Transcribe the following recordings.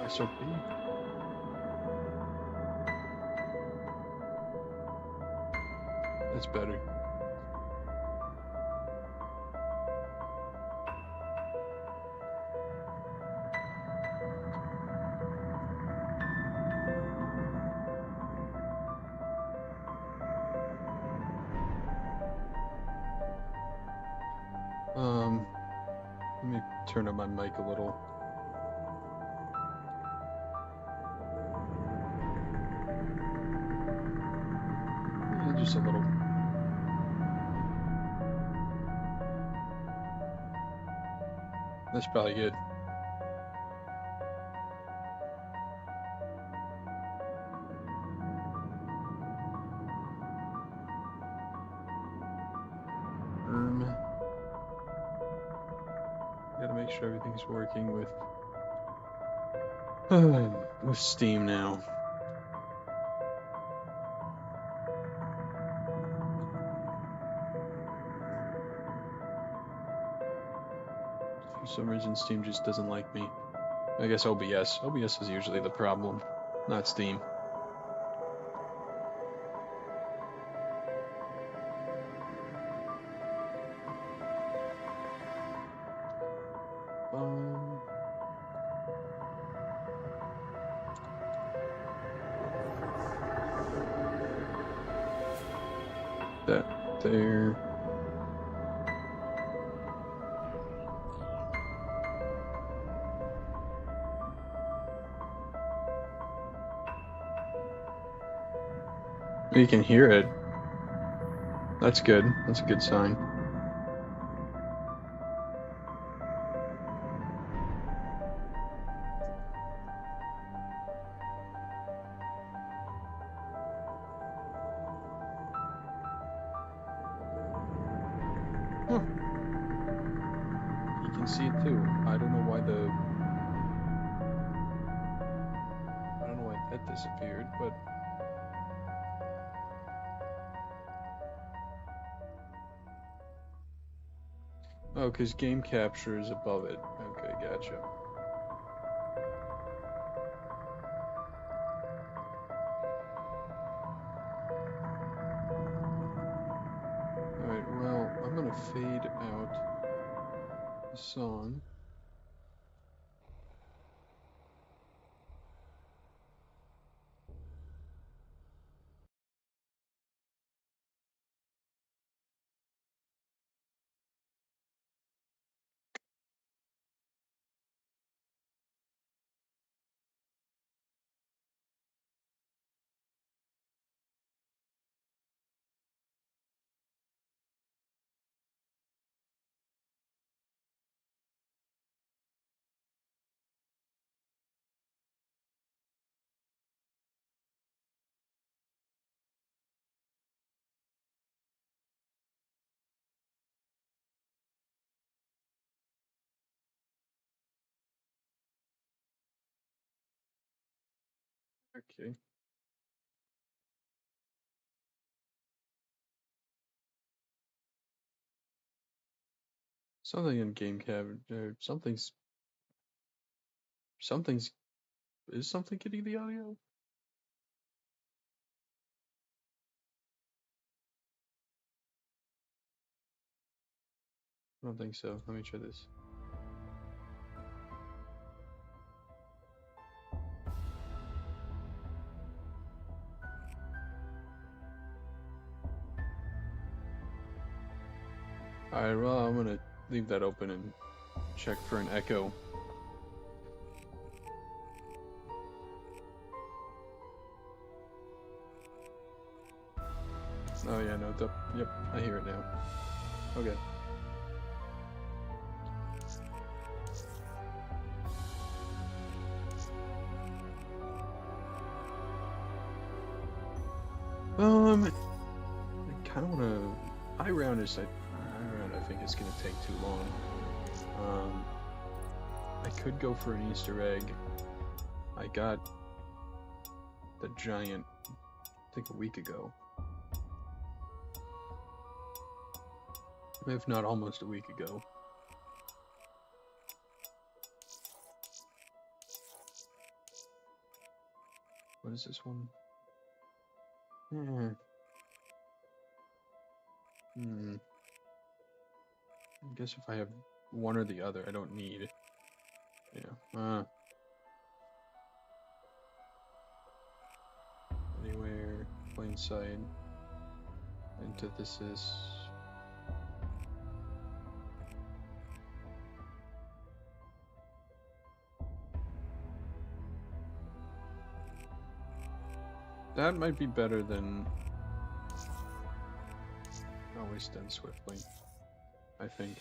SOP. That's better. Let me turn up my mic a little. Yeah, just a little. That's probably good. Gotta make sure everything's working with Steam now. For some reason, Steam just doesn't like me. I guess OBS. OBS is usually the problem, not Steam. That there. You can hear it. That's good. That's a good sign. Huh. You can see it too. I don't know why that disappeared, but oh, because game capture is above it. Okay, gotcha. Alright, well, I'm gonna fade out the song. Okay. Something in game capture, is something getting the audio? I don't think so. Let me try this. Alright, well, I'm gonna leave that open and check for an echo. Oh yeah, no, yep, I hear it now. Okay. I kind of want to. High round, I think it's gonna take too long. I could go for an Easter egg. I got the giant, I think, a week ago. If not almost a week ago. is this one? I guess if I have one or the other, I don't need. Yeah. Anywhere, plain sight. Antithesis. That might be better than always done swiftly, I think.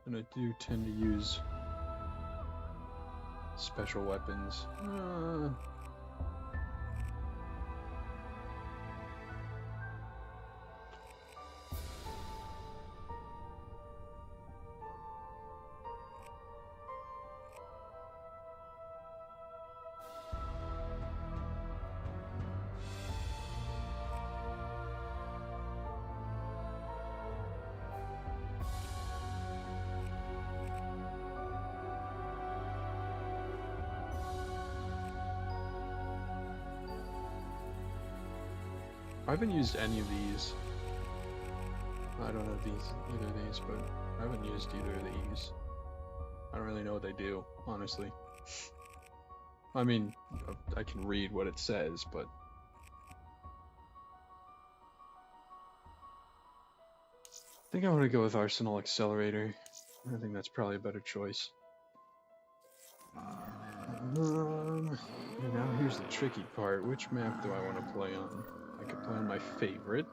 And I do tend to use special weapons. I haven't used any of these. I don't have either of these, but I haven't used either of these. I don't really know what they do, honestly. I mean, I can read what it says, but I think I want to go with Arsenal Accelerator. I think that's probably a better choice. And now here's the tricky part. Which map do I want to play on? I could play on my favorite.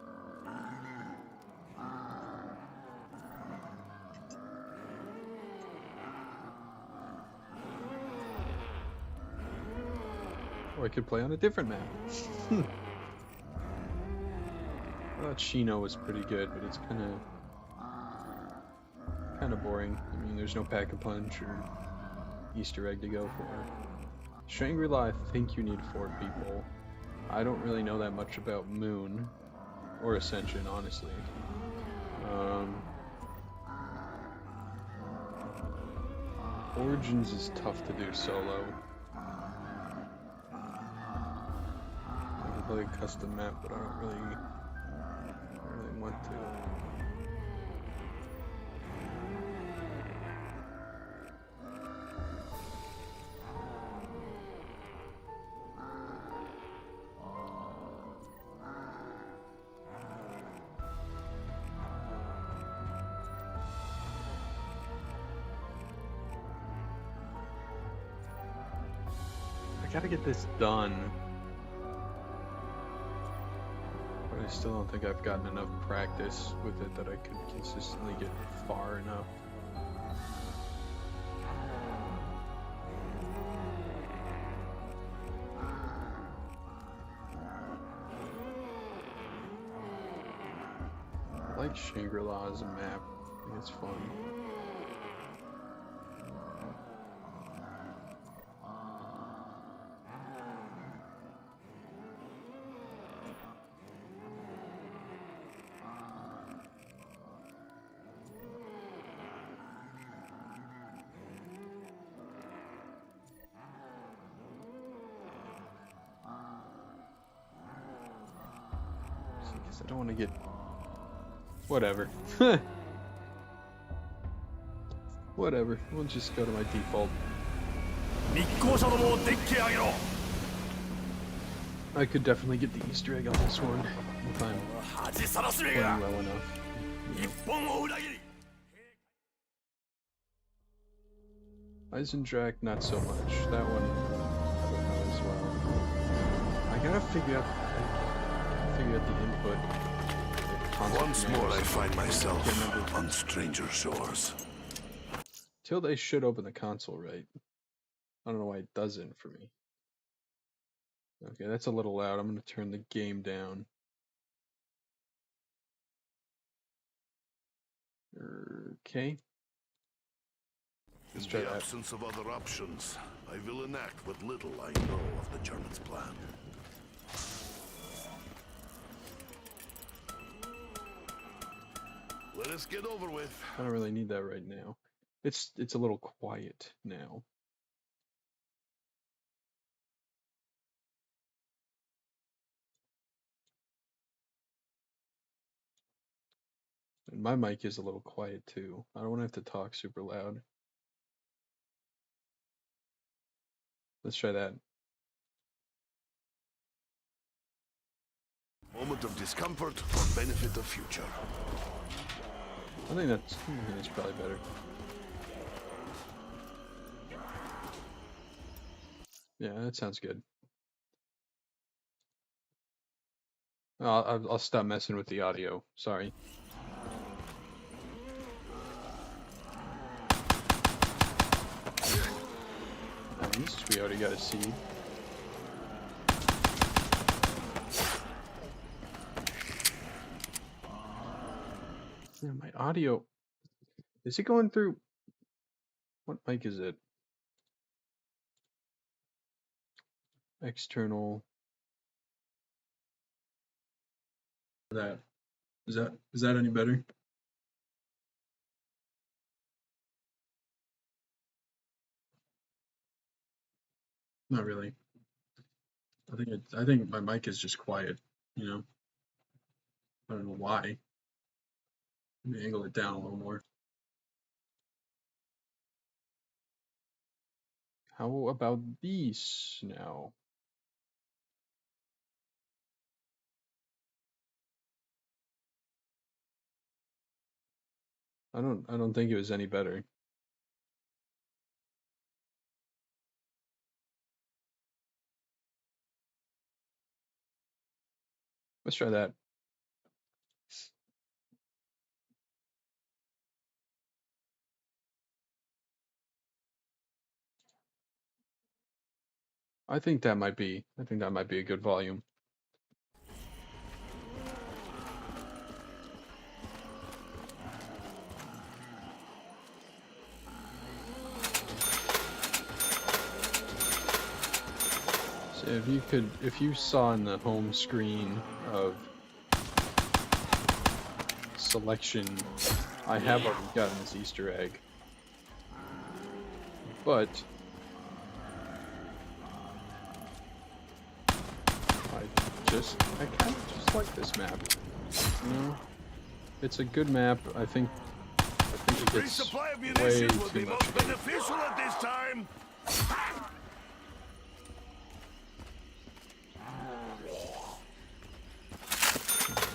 Or I could play on a different map. I thought Shino was pretty good, but it's kind of boring. I mean, there's no pack-a-punch or Easter egg to go for. Shangri-La, I think you need 4 people. I don't really know that much about Moon or Ascension, honestly. Origins is tough to do solo. I could play a custom map, but I don't really want to. I gotta get this done. But I still don't think I've gotten enough practice with it that I could consistently get far enough. I like Shangri-La as a map. I think it's fun. I don't want to get... Whatever. Whatever. We'll just go to my default. I could definitely get the Easter egg on this one if I'm playing well enough. Eisendrach, not so much. That one, I don't know as well. I gotta figure out the input. Once more I find myself on stranger shores. Tilde should open the console, right? I don't know why it doesn't for me. Okay, that's a little loud. I'm going to turn the game down. Okay. Let's try In the that. absence of other options, I will enact what little I know of the Germans' plan. Let us get over with. I don't really need that right now. It's a little quiet now. And my mic is a little quiet too. I don't want to have to talk super loud. Let's try that. Moment of discomfort for benefit of future. I think that's probably better. Yeah, that sounds good. I'll stop messing with the audio. Sorry. Nice. We already got a seed. Yeah, my audio. Is it going through? What mic is it? External. That is that any better? Not really. I think my mic is just quiet. You know. I don't know why. Let me angle it down a little more. How about these now? I don't think it was any better. Let's try that. I think that might be a good volume. So if you saw in the home screen of selection, I have already gotten this Easter egg, but I kind of just like this map. You know, it's a good map. I think it gets way too much. Beneficial at this time.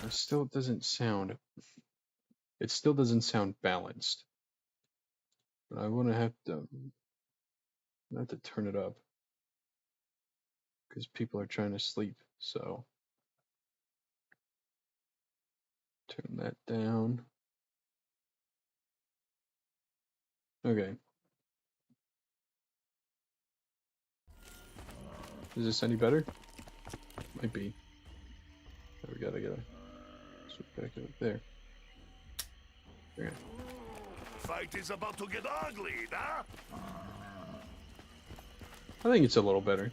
It still doesn't sound. It still doesn't sound balanced. But I want to have to turn it up because people are trying to sleep. So turn that down. Okay. Is this any better? Might be. There we go. So we gotta go there. Okay. Fight is about to get ugly, huh? I think it's a little better.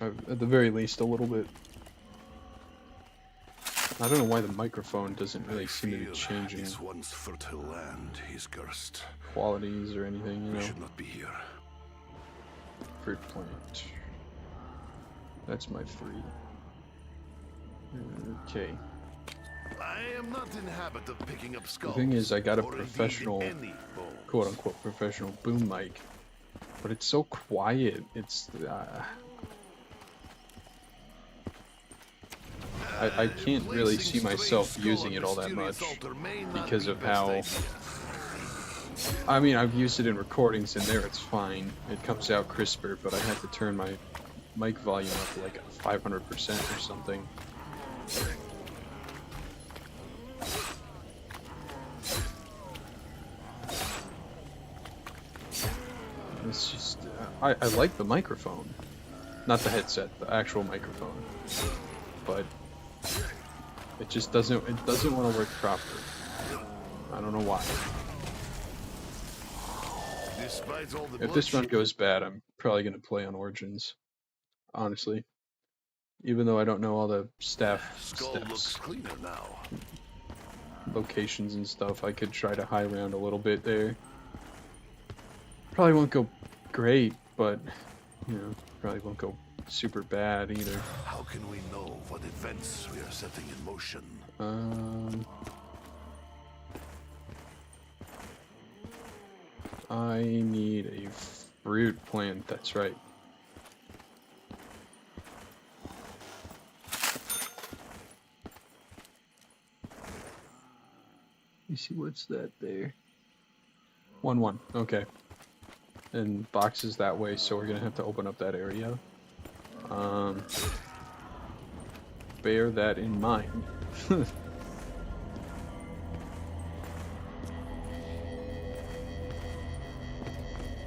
At the very least, a little bit. I don't know why the microphone doesn't really seem to be changing this once fertile land is cursed. Qualities or anything, you know. We should not be here. Fruit plant. That's my 3. Okay. I am not in habit of picking up skulls. The thing is, I got a professional, quote-unquote, professional boom mic, but it's so quiet. It's I can't really see myself using it all that much because of how. I mean, I've used it in recordings, and there it's fine. It comes out crisper, but I had to turn my mic volume up to like 500% or something. It's just, I like the microphone, not the headset, the actual microphone, but it just doesn't want to work properly. I don't know why. If this run goes bad, I'm probably gonna play on Origins, honestly. Even though I don't know all the staff Skull looks steps, cleaner now. locations and stuff, I could try to high round a little bit there. Probably won't go great, but, you know, probably won't go super bad either. How can we know what events we are setting in motion? I need a fruit plant, that's right. You see what's that there? 1-1, okay. And boxes that way, so we're gonna have to open up that area. Bear that in mind.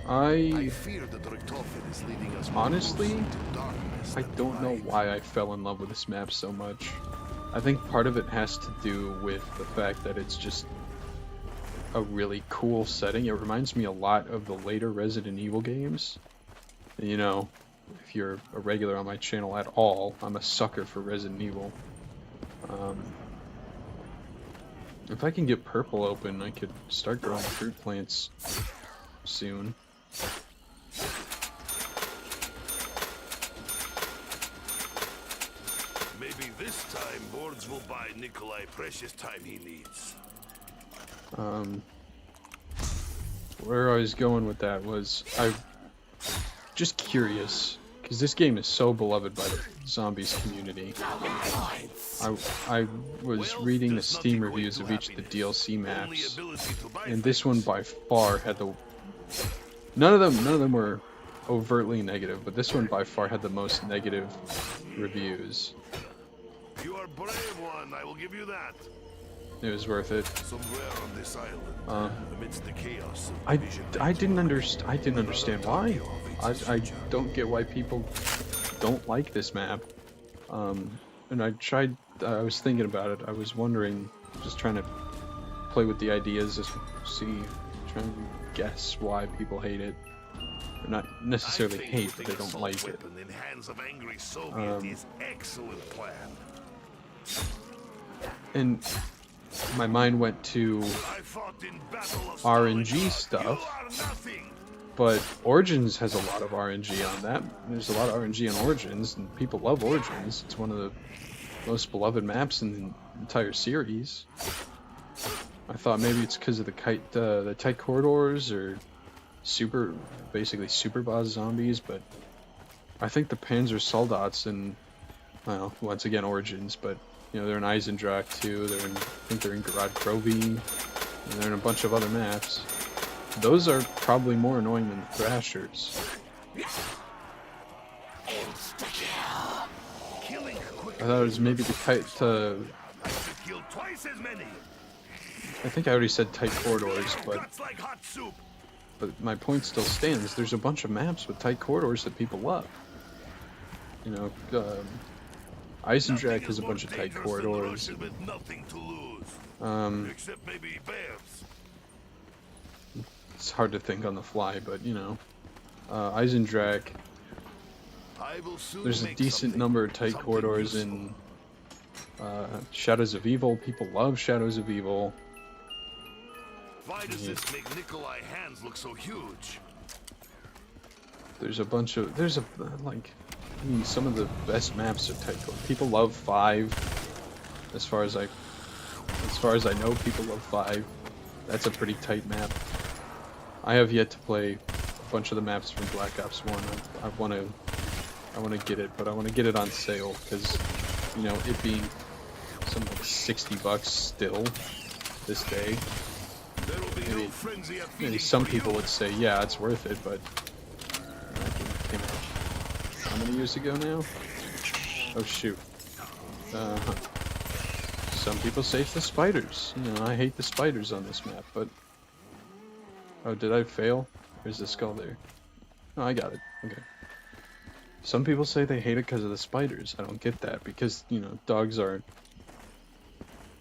I fear that Richtofen is leading us honestly, into darkness I and don't know divide. why I fell in love with this map so much. I think part of it has to do with the fact that it's just a really cool setting. It reminds me a lot of the later Resident Evil games. You know, if you're a regular on my channel at all, I'm a sucker for Resident Evil. If I can get purple open, I could start growing fruit plants soon. Maybe this time boards will buy Nikolai precious time he needs. Where I was going with that was, I'm just curious, because this game is so beloved by the zombies community. I was reading the Steam reviews of each of the DLC maps, and this one by far had the... None of them were overtly negative, but this one by far had the most negative reviews. You are a brave one, I will give you that. It was worth it. Somewhere on this island, amidst the chaos of I division, didn't understand why. I don't get why people don't like this map. And I was thinking about it. I was wondering, just trying to play with the ideas, just trying to guess why people hate it. Or not necessarily hate, but they don't like it. in hands of angry Soviet is excellent plan. And my mind went to I fought in battle of RNG Stalingrad. stuff. You are nothing. But Origins has a lot of RNG on that. There's a lot of RNG on Origins, and people love Origins. It's one of the most beloved maps in the entire series. I thought maybe it's because of the tight corridors, or basically super boss zombies, but I think the Panzer Soldats and, well, once again Origins, but you know, they're in Eisendrache too. I think they're in Garad Krovi, and they're in a bunch of other maps. Those are probably more annoying than Thrashers. Killing quick. I thought it was maybe the tight. Killed twice as many. I think I already said tight corridors, but Cuts like hot soup. my point still stands. There's a bunch of maps with tight corridors that people love. You know, Eisendrache has a bunch of tight corridors. With nothing to lose. Except maybe bears. It's hard to think on the fly, but you know, Eisendrache. I will soon There's a make decent something- number of tight something corridors useful. in Shadows of Evil. People love Shadows of Evil. Why does this make Nikolai hands look so huge? There's a bunch of I mean, some of the best maps are tight corridors. People love 5. As far as I know, people love 5. That's a pretty tight map. I have yet to play a bunch of the maps from Black Ops 1. I want to get it, but I want to get it on sale because, you know, it being something like $60 still this day. There will be no frenzy of Maybe feeding some for people you. would say, yeah, it's worth it, but came out how many years ago now? Oh shoot. Some people say it's the spiders. You know, I hate the spiders on this map, but... Oh, did I fail? There's the skull there. Oh, I got it. Okay. Some people say they hate it because of the spiders. I don't get that, because, you know, dogs are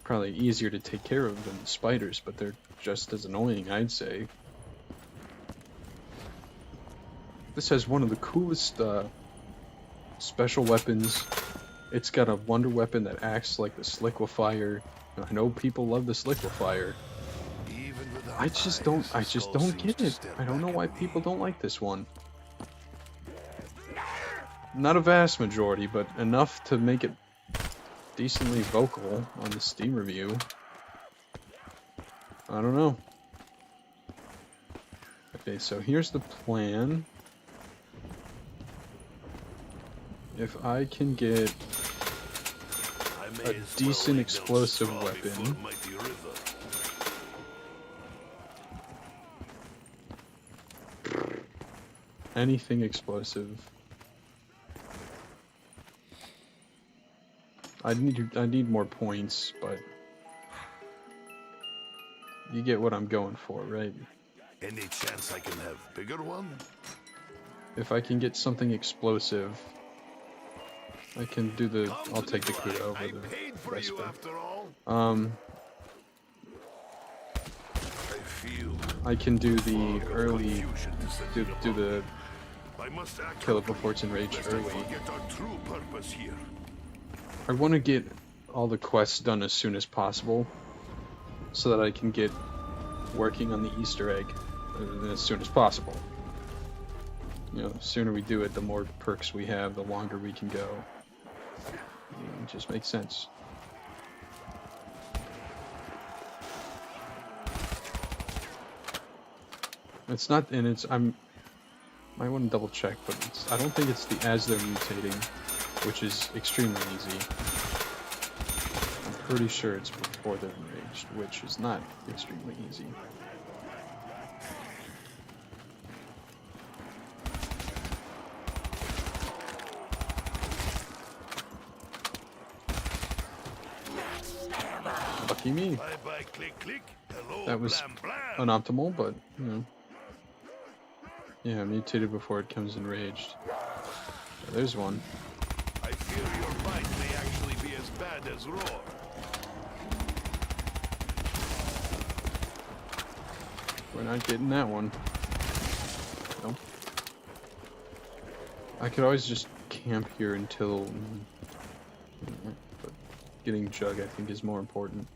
probably easier to take care of than spiders, but they're just as annoying, I'd say. This has one of the coolest special weapons It's got a wonder weapon that acts like the Sliquifier. I know people love the Sliquifier. I just don't get it. I don't know why people don't like this one. Not a vast majority, but enough to make it decently vocal on the Steam review. I don't know. Okay, so here's the plan. If I can get a decent explosive weapon, anything explosive. I need more points, but you get what I'm going for, right? Any chance I can have bigger one? If I can get something explosive, I can do the. I'll take the Kuda over the Vesper. I can do the early, do the kill it before it's enraged early. I want to get all the quests done as soon as possible, so that I can get working on the Easter egg as soon as possible. You know, the sooner we do it, the more perks we have, the longer we can go. It just makes sense. It's not, and it's, might want to double check, but I don't think it's the as they're mutating, which is extremely easy. I'm pretty sure it's before they're enraged, which is not extremely easy. Lucky me. That was unoptimal, but, you know. Yeah, mutated before it comes enraged. There's one. I fear your bite may actually be as bad as roar. We're not getting that one. Nope. I could always just camp here until... But getting Jug, I think, is more important.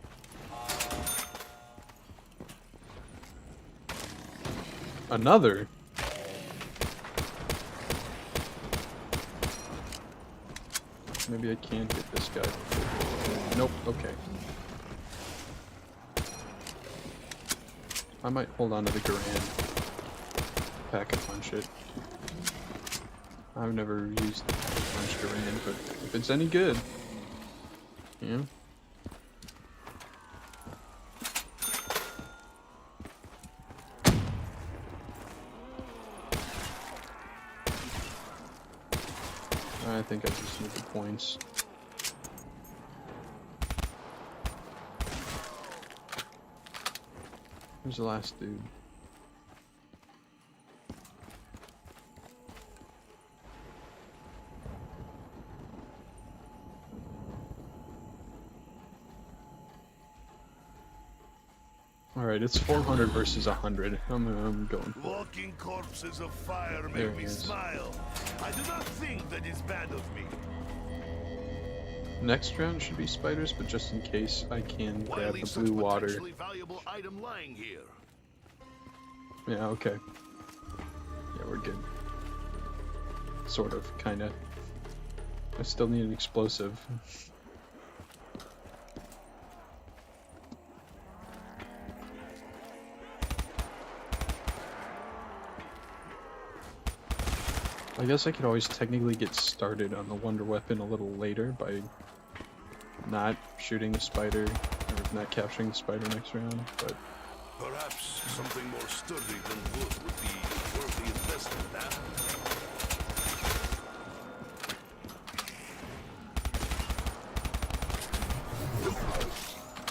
Another? Maybe I can get this guy. Nope, okay. I might hold on to the Garand. Pack a punch it. I've never used the pack a punch Garand, but if it's any good, yeah. I think I just need the points. Who's the last dude? Alright, it's 400 versus 100. I'm going for it. Walking corpses of fire make me smile. I do not think that is bad of me. Next round should be spiders, but just in case, I can grab the blue water. Valuable item lying here. Yeah, okay. Yeah, we're good. Sort of, kinda. I still need an explosive. I guess I could always technically get started on the wonder weapon a little later by not shooting the spider, or not capturing the spider next round, but... Perhaps something more sturdy than wood would be worth the investment,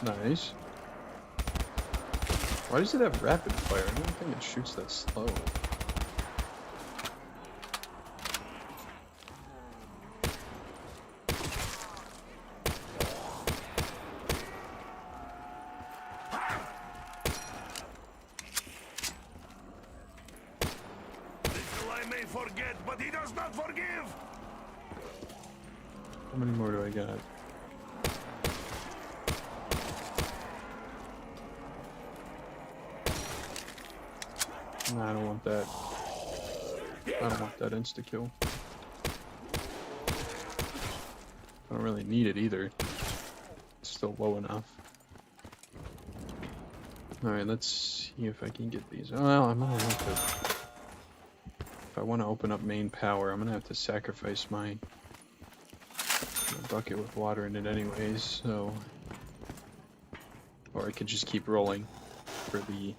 huh? Nice. Why does it have rapid fire? I don't think it shoots that slow. How many more do I got? Nah, I don't want that. I don't want that insta-kill. I don't really need it either. It's still low enough. Alright, let's see if I can get these. Oh, well, I'm gonna have to... If I want to open up main power, I'm gonna have to sacrifice my bucket with water in it anyways, so... Or I could just keep rolling for the...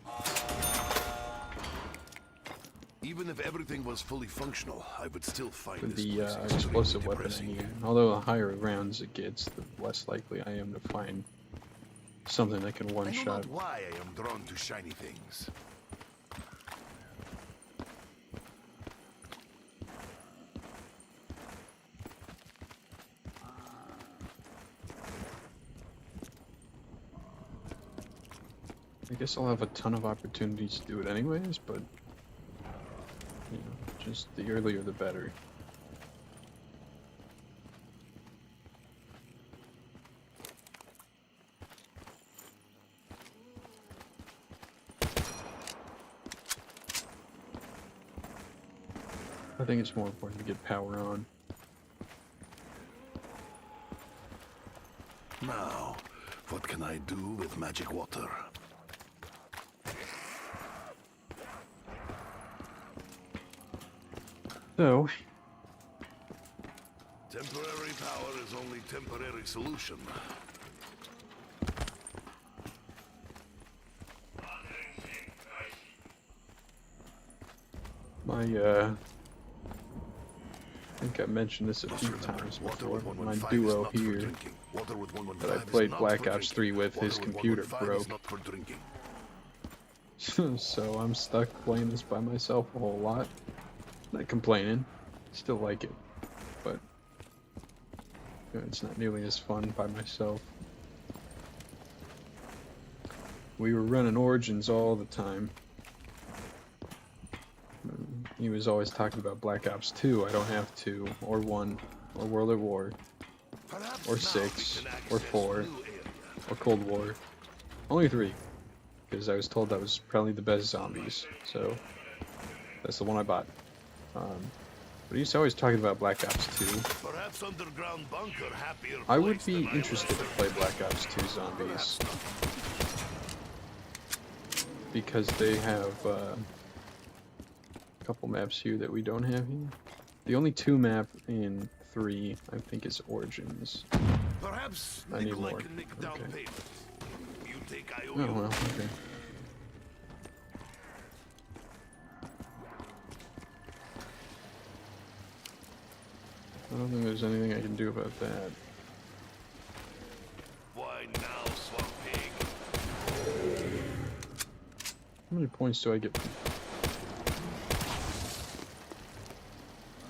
Even if everything was fully functional, I would still find for this the place explosive extremely weapon I depressing. need. Although the higher rounds it gets, the less likely I am to find something that can I know one-shot. not why I am drawn to shiny things. I guess I'll have a ton of opportunities to do it anyways, but you know, just the earlier the better. I think it's more important to get power on. Now, what can I do with magic water? So, Temporary power is only temporary solution. my I think I mentioned this a few times before, but my duo here that I played Black Ops 3 with, his computer broke. So I'm stuck playing this by myself a whole lot. Not complaining, still like it, but it's not nearly as fun by myself. We were running Origins all the time. He was always talking about Black Ops 2. I don't have 2, or 1, or World at War, or 6, or 4, or Cold War. Only 3, because I was told that was probably the best zombies, so that's the one I bought. But he's always talking about Black Ops 2. Perhaps underground bunker, happier I would place be than interested to play Black Ops 2 Zombies, because they have a couple maps here that we don't have here. The only 2 map in 3, I think, is Origins. Perhaps I need Nikolai more. can make down Okay. payment. You take Oh well, okay. I don't think there's anything I can do about that. Why now, swamp pig? How many points do I get?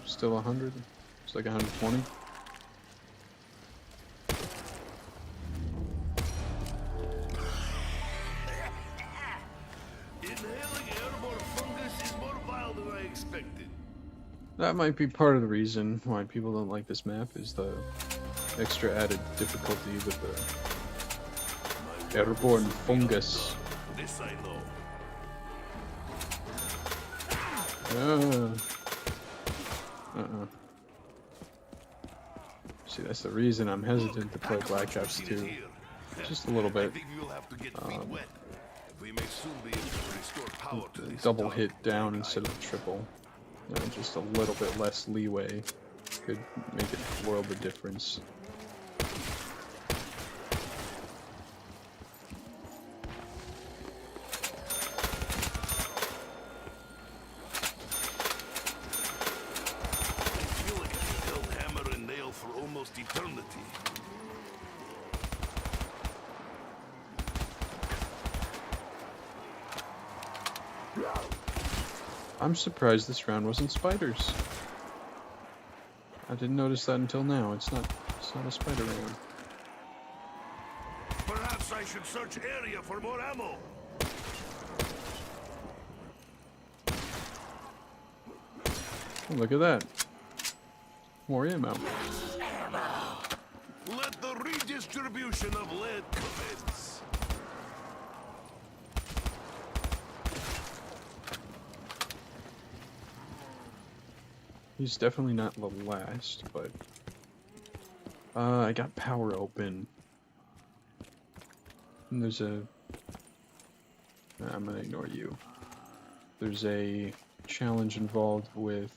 Still 100? It's like 120? Inhaling airborne fungus is more vile than I expected. That might be part of the reason why people don't like this map, is the extra added difficulty with the airborne fungus. This I know. See, that's the reason I'm hesitant to play Look, Black Ops proceeded 2. here. Just a little I bit. think we will have to get feet wet. We may soon be able to restore power to this Double dark hit down black instead island. of triple. Just a little bit less leeway could make a world of difference. I feel like I held hammer and nail for almost eternity. I'm surprised this round wasn't spiders. I didn't notice that until now. It's not a spider round. Perhaps I should search area for more ammo. Oh, look at that. More ammo. distribution of lead commence. He's definitely not the last, but I got power open. And there's a I'm gonna ignore you. There's a challenge involved with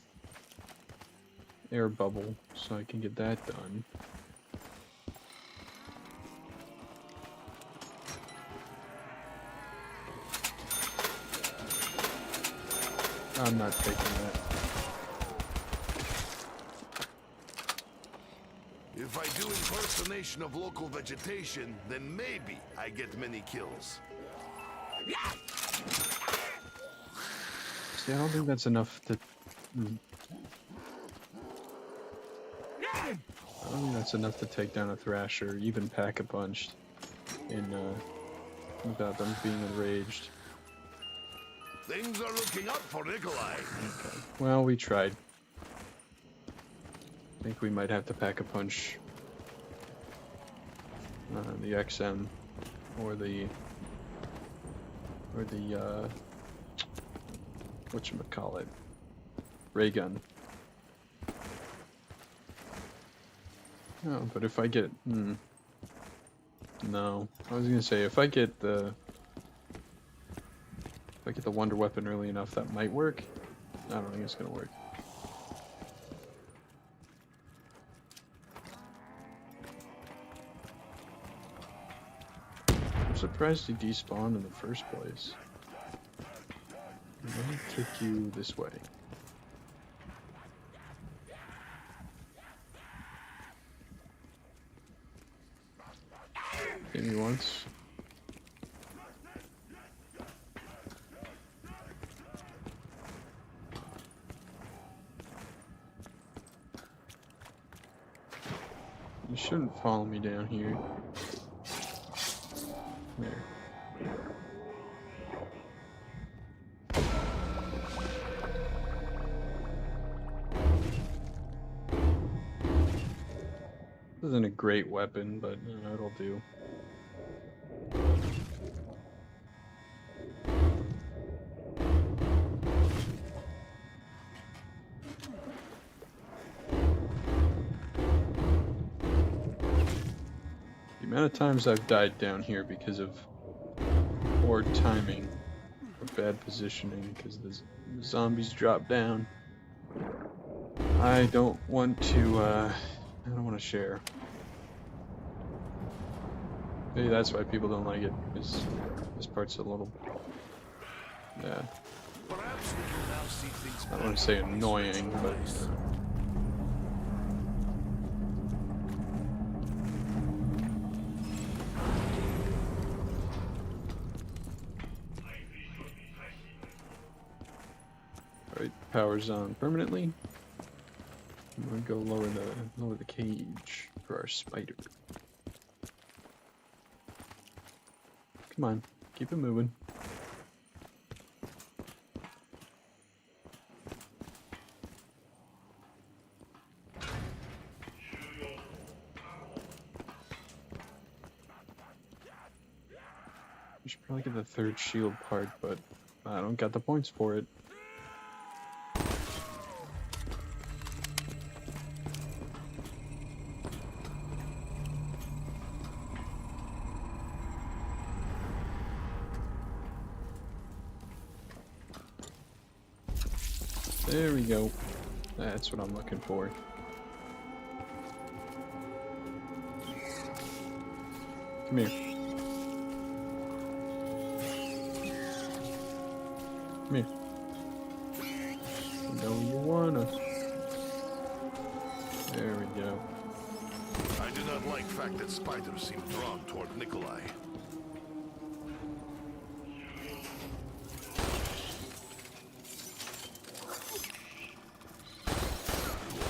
air bubble, so I can get that done. I'm not taking that. If I do impersonation of local vegetation, then maybe I get many kills. See, I don't think that's enough to... I don't think that's enough to take down a Thrasher, even Pack-a-Punch, without them being enraged. Things are looking up for Nikolai. Okay. Well, we tried. I think we might have to Pack-a-Punch the XM or the whatchamacallit, ray gun. Oh, but if I get no, I was gonna say if I get the wonder weapon early enough, that might work. I don't think it's gonna work. I'm surprised he despawned in the first place. Let me take you this way. Hit me once. You shouldn't follow me down here. There. This isn't a great weapon, but it'll do. The amount of times I've died down here because of poor timing or bad positioning because the zombies drop down. I don't want to share. Maybe that's why people don't like it, because this part's a little, yeah. Perhaps we can now see things I don't want to say annoying, but alright, power's on permanently. I'm gonna go lower the cage for our spider. Come on, keep it moving. We should probably get the third shield part, but I don't got the points for it. There we go. That's what I'm looking for. Come here. Come here. You know you wanna. There we go. I do not like the fact that spiders seem drawn toward Nikolai.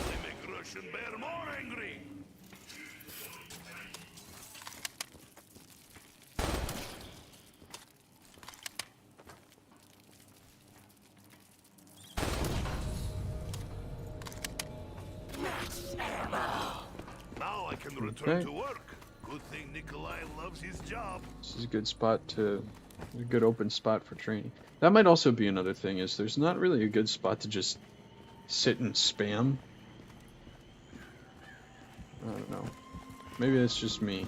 They make Russian bear more angry. Now I can return to work. Good thing Nikolai loves his job. This is a good spot to, a good open spot for training. That might also be another thing, is there's not really a good spot to just sit and spam. I don't know. Maybe it's just me.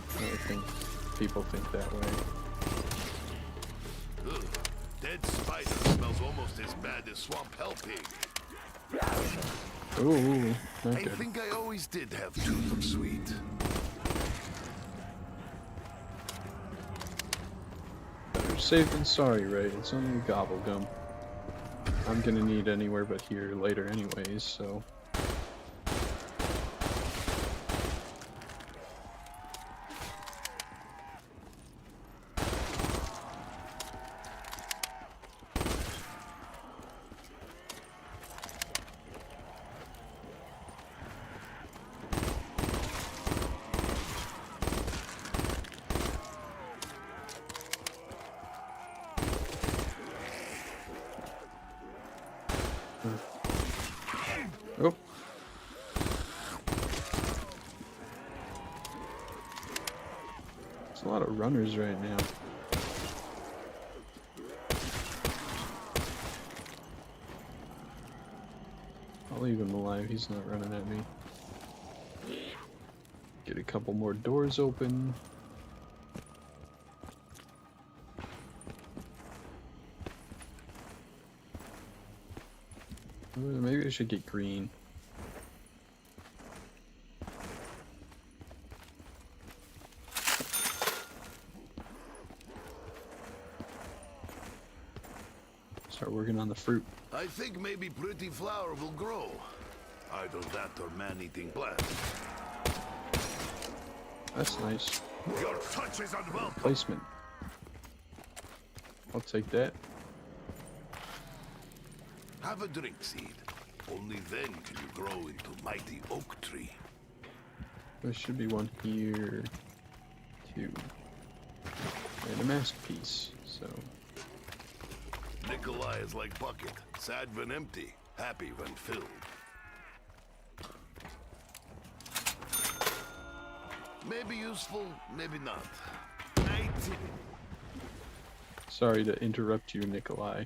I think people think that way. Ugh. Dead spider smells almost as bad as swamp hell pig. Ooh, not I good. think I always did have tooth of sweet. Better safe than sorry, right? It's only gobble gum. I'm gonna need anywhere but here later anyways, so... Oh. There's a lot of runners right now. I'll leave him alive, he's not running at me. Get a couple more doors open. Maybe I should get green. Start working on the fruit. I think maybe pretty flower will grow. Either that or man-eating plant. That's nice. Your touch is unwelcome. Placement. I'll take that. Have a drink, Seed. Only then can you grow into mighty oak tree. There should be one here, too. And a mask piece, so... Nikolai is like bucket, sad when empty, happy when filled. Maybe useful, maybe not. 19. Sorry to interrupt you, Nikolai.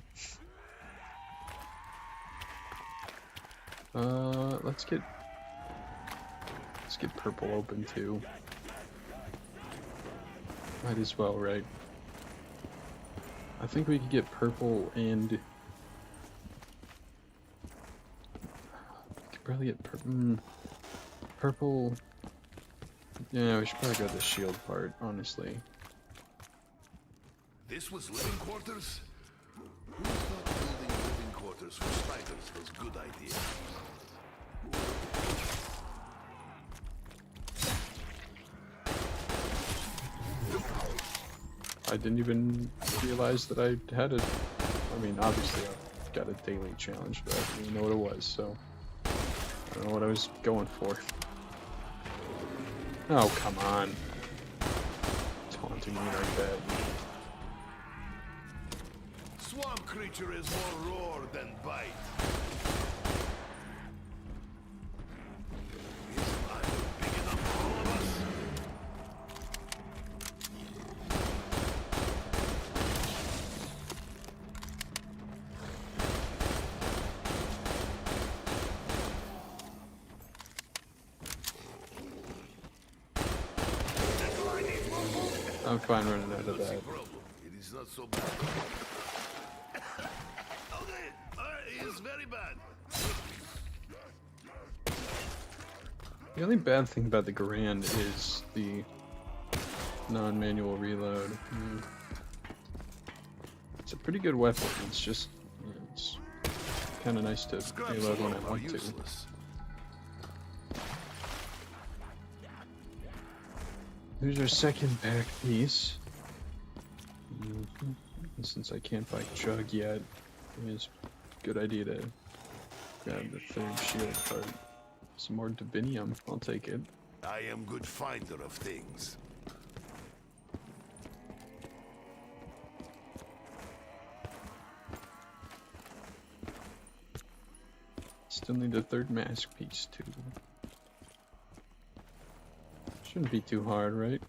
Let's get purple open too. Might as well, right? I think we could get purple and... We could probably get purple... Yeah, we should probably go with the shield part, honestly. This was living quarters? Who thought building living quarters for spiders was a good idea? I didn't even realize that I had a... I mean, obviously I got a daily challenge, but I didn't even know what it was, so... I don't know what I was going for. Oh, come on. Taunting me like that. Swamp creature is more roar than bite. Is Island big enough for all of us? I'm fine running out of that. It is not so bad. Okay, it's very bad. The only bad thing about the Garand is the non-manual reload. It's a pretty good weapon, it's just... it's kind of nice to reload when I want to. There's our second back piece. And since I can't buy Chug yet, it's a good idea to grab the third shield part. Some more Divinium, I'll take it. I am good finder of things. Still Still need a third mask piece too. Shouldn't be too hard, right?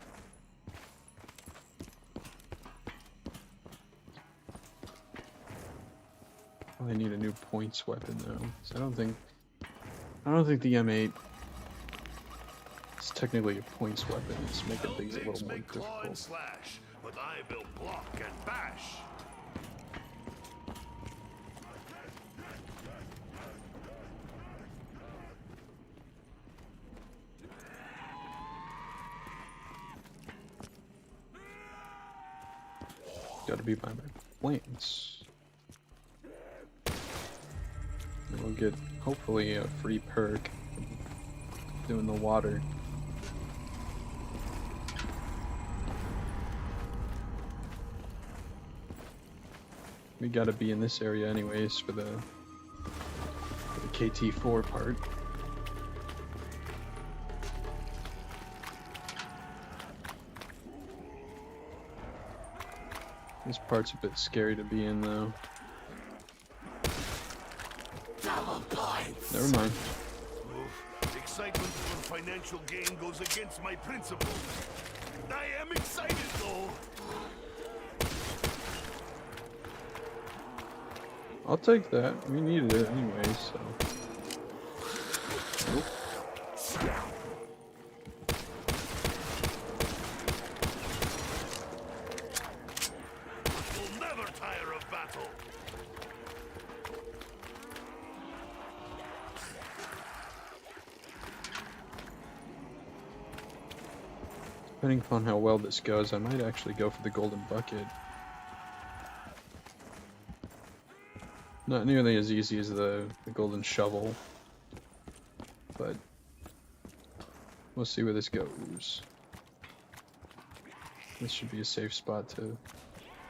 I need a new points weapon though. So I don't think the M8 is technically a points weapon. It's making things a little more difficult. Slash, but I will block and bash. Gotta be by my plants. And we'll get hopefully a free perk from doing the water. We gotta be in this area anyways for the KT4 part. This part's a bit scary to be in though. Never mind. Excitement for financial gain goes against my principles. I am excited though. I'll take that. We needed it anyway, so. Nope. We'll never tire of battle. Depending upon how well this goes, I might actually go for the golden bucket. Not nearly as easy as the golden shovel, but we'll see where this goes. This should be a safe spot to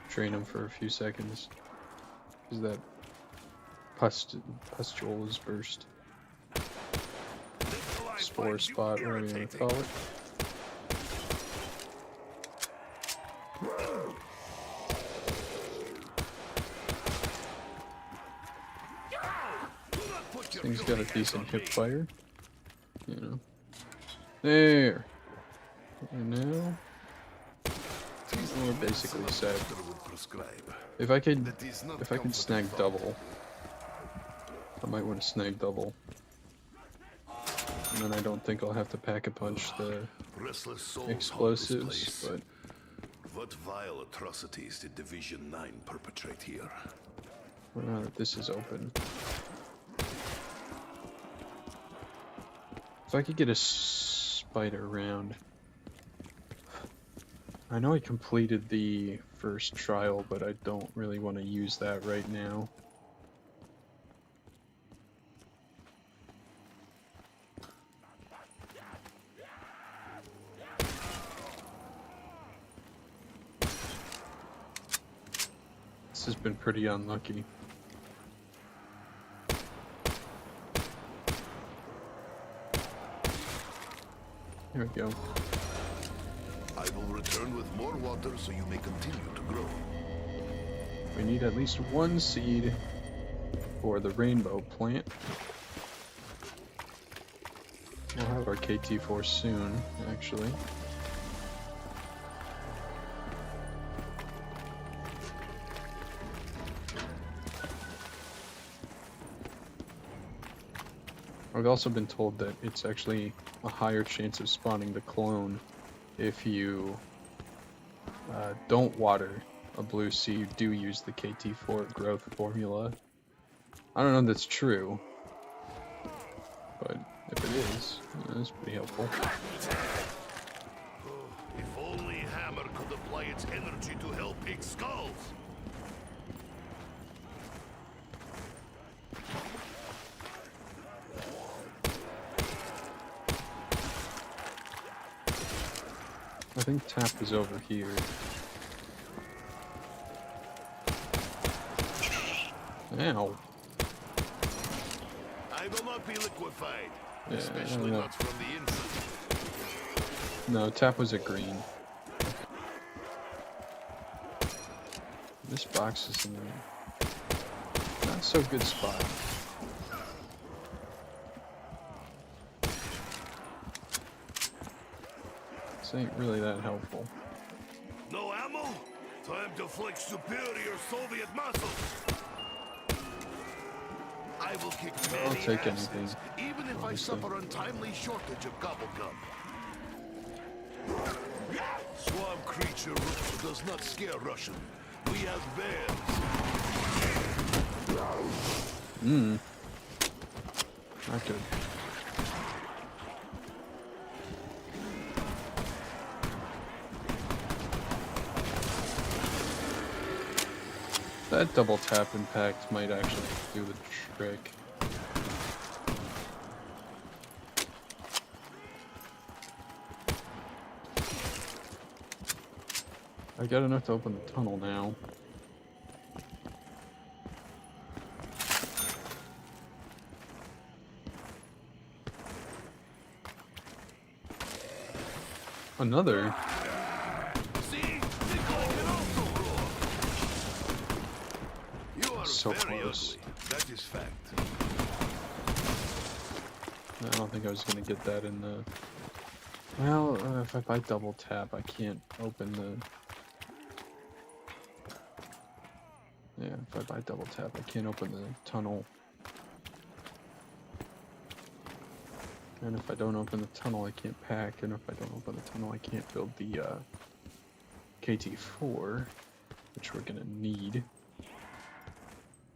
train him for a few seconds, because that pustule is burst. Spore spot, whatever you want to call it. This thing's got a decent hip fire, you know. There. And now we're basically set. If I could snag double, I might want to snag double. And then I don't think I'll have to pack a punch the explosives, but what vile atrocities did Division 9 perpetrate here? well, now that this is open. If I could get a spider round. I know I completed the first trial, but I don't really want to use that right now. This has been pretty unlucky. Here we go. I will return with more water so you may continue to grow. We need at least one seed for the rainbow plant. We'll have our KT4 soon, actually. I've also been told that it's actually a higher chance of spawning the clone if you don't water a blue seed, do use the KT4 growth formula. I don't know if that's true, but if it is, that's pretty helpful. If only Hammer could apply its energy to help big skulls. I think tap is over here. Ow. I will not be liquefied, Yeah, especially not from the inside. No, tap was a green. This box is in a not so good spot. This ain't really that helpful. No ammo? Time to flex superior Soviet muscle. I will kick I'll many take asses, anything, even if honestly. I suffer untimely shortage of gobblegum. Swamp creature does not scare Russian. We have bears. Not good. That double tap impact might actually do the trick. I got enough to open the tunnel now. Another? See? Nikolai can also roar. You are So very close. ugly. That is fact. I don't think I was gonna get that in the... Well, if I double tap, I can't open the... Yeah, if I double tap, I can't open the tunnel. And if I don't open the tunnel, I can't pack. And if I don't open the tunnel, I can't build the KT4, which we're gonna need.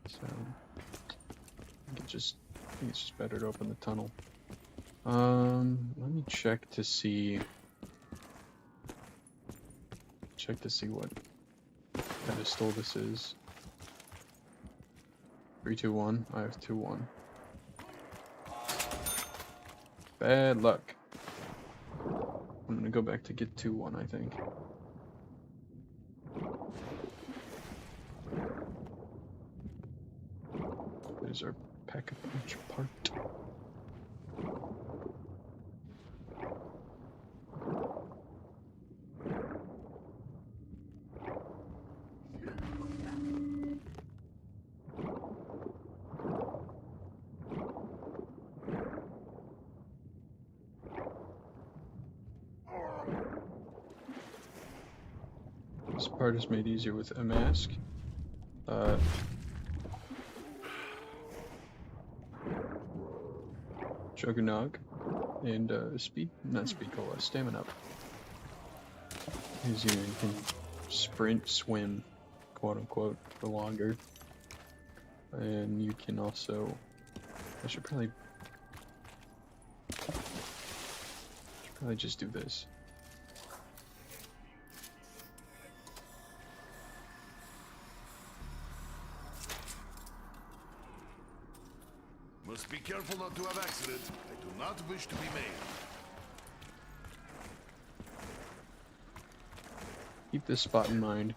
So I think it's just better to open the tunnel. Let me check to see what pedestal this is. 3, 2, 1. I have 2, 1. Bad luck. I'm gonna go back to get 2, 1, I think. There's our pack a punch part. This part is made easier with a mask. Juggernog and stamina up. Because you can sprint, swim, quote unquote, for longer. And you can also, I should probably just do this. Must be careful not to have accident. I do not wish to be made. Keep this spot in mind.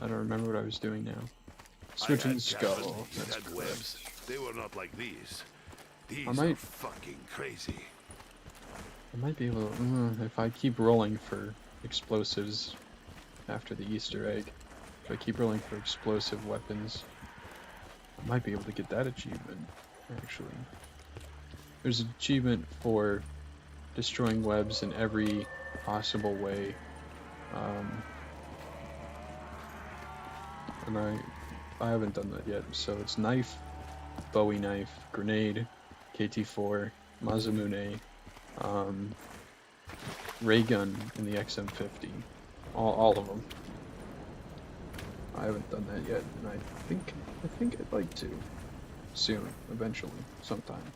I don't remember what I was doing now. Switching the skull. That's had webs. They were not like these. These are fucking crazy. I might be able to, if I keep rolling for explosives after the Easter egg, if I keep rolling for explosive weapons, I might be able to get that achievement, actually. There's an achievement for destroying webs in every possible way. And I haven't done that yet, so it's knife, Bowie knife, grenade, KT4, Mazamune, ray gun in the XM50, all of them. I haven't done that yet, and I think I'd like to soon, eventually, sometime.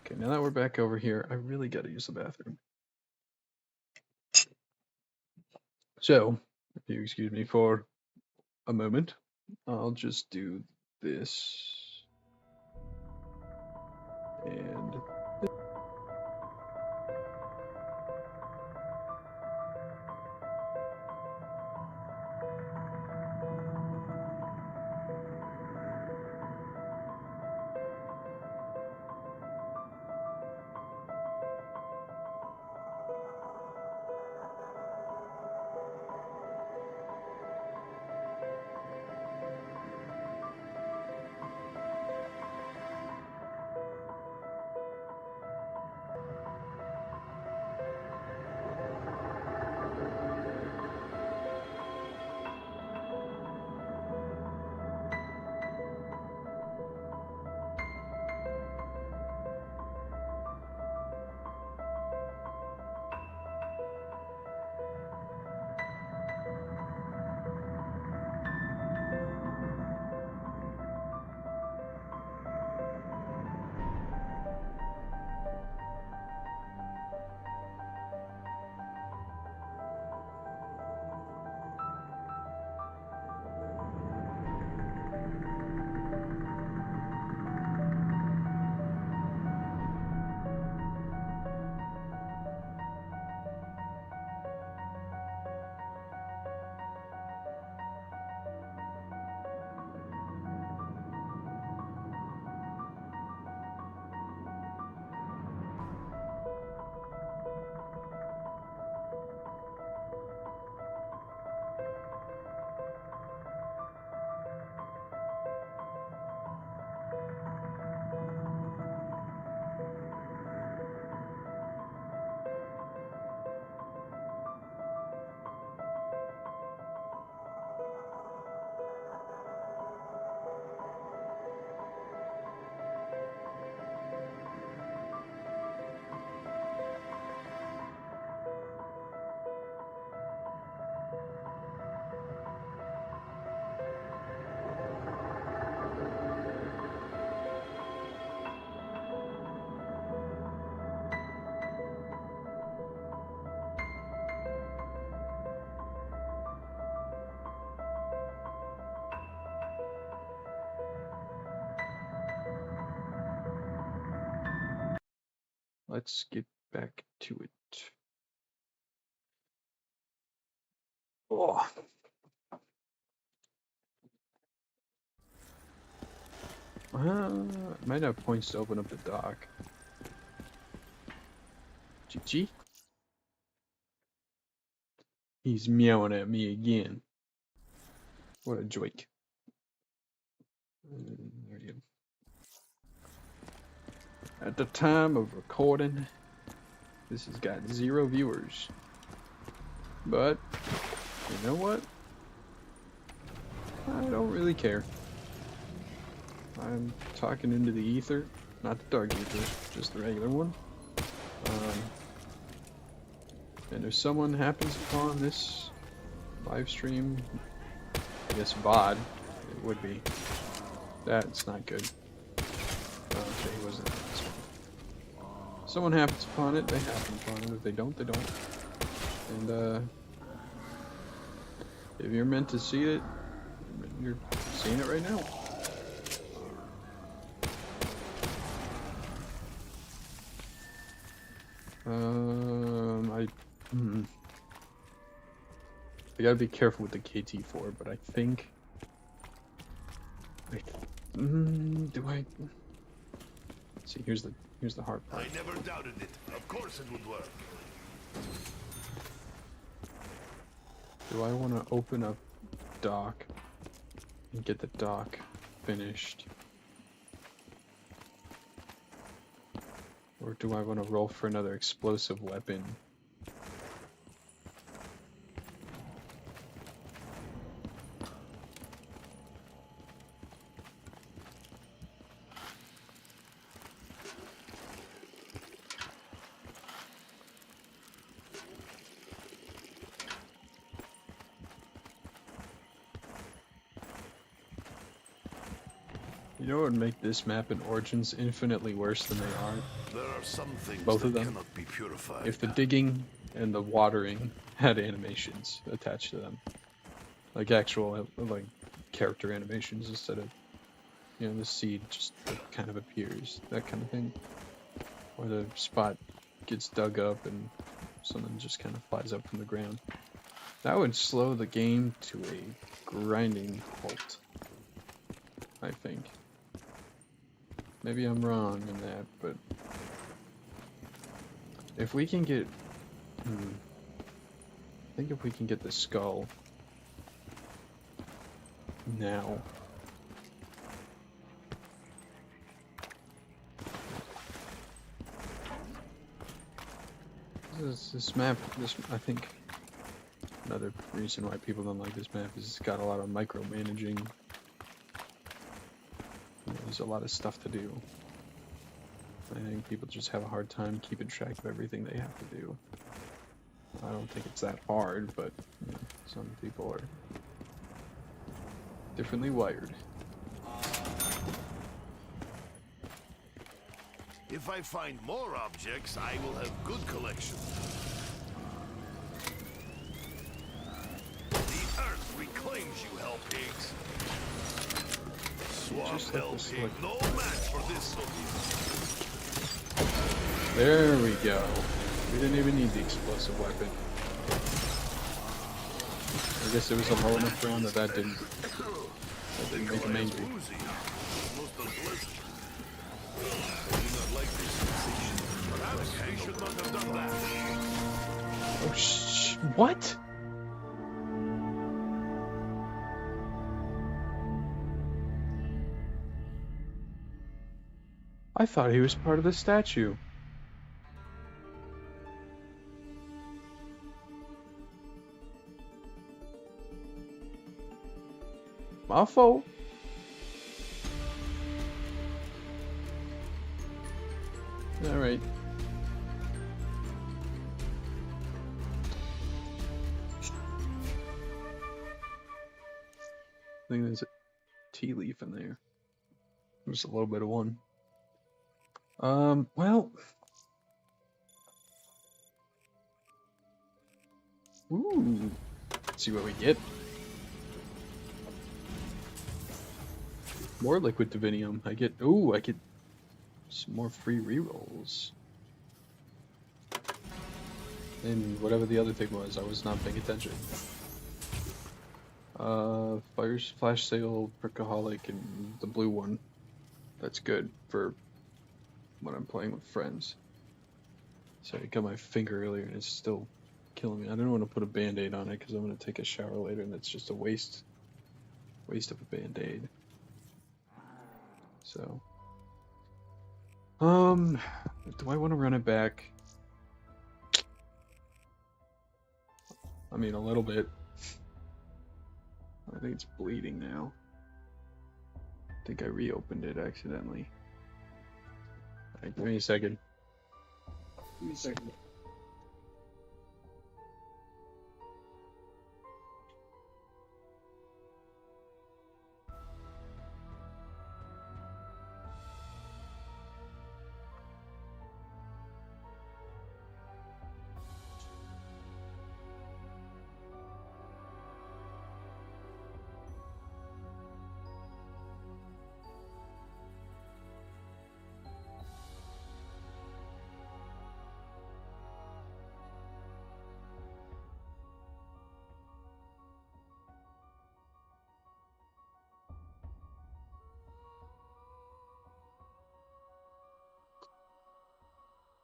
Okay, now that we're back over here, I really gotta use the bathroom. So, if you excuse me for a moment, I'll just do this. And let's get back to it. Oh. Might have points to open up the dock. GG. He's meowing at me again. What a joke. There you go. At the time of recording, this has got 0 viewers. But, you know what? I don't really care. I'm talking into the ether, not the dark ether, just the regular one. And if someone happens upon this live stream, I guess VOD, it would be. That's not good. Okay, he wasn't in this one. Someone happens upon it, they happen upon it. If they don't, they don't. And if you're meant to see it, you're seeing it right now. I gotta be careful with the KT4, but I think. Do I? See, here's the hard part. I never doubted it. Of course it would work. Do I want to open up dock and get the dock finished? Or do I want to roll for another explosive weapon? You know what would make this map and Origins infinitely worse than they are? There are some things Both of that them. cannot be purified. If the digging and the watering had animations attached to them. Like actual, like, character animations instead of, you know, the seed just kind of appears, that kind of thing. Or the spot gets dug up and something just kind of flies up from the ground. That would slow the game to a grinding halt, I think. Maybe I'm wrong in that, but if we can get, I think if we can get the skull now. This map, I think another reason why people don't like this map is it's got a lot of micromanaging. There's a lot of stuff to do. I think people just have a hard time keeping track of everything they have to do. I don't think it's that hard, but you know, some people are differently wired. If I find more objects, I will have good collection. The earth reclaims you, hell pigs. Swamp hell pig, no match for this zombie. There we go. We didn't even need the explosive weapon. I guess it was a low enough round that didn't make him angry. Oh what? I thought he was part of the statue. My fault. Alright. I think there's a tea leaf in there. Just a little bit of one. Well. Ooh. Let's see what we get. More liquid divinium. I get some more free rerolls. And whatever the other thing was, I was not paying attention. Flash Sale, Brickaholic, and the blue one. That's good for when I'm playing with friends. So I got my finger earlier and it's still killing me. I don't want to put a band-aid on it because I'm going to take a shower later and it's just a waste of a band-aid. So, do I want to run it back? I mean, a little bit. I think it's bleeding now. I think I reopened it accidentally. Alright, give me a second. Give me a second.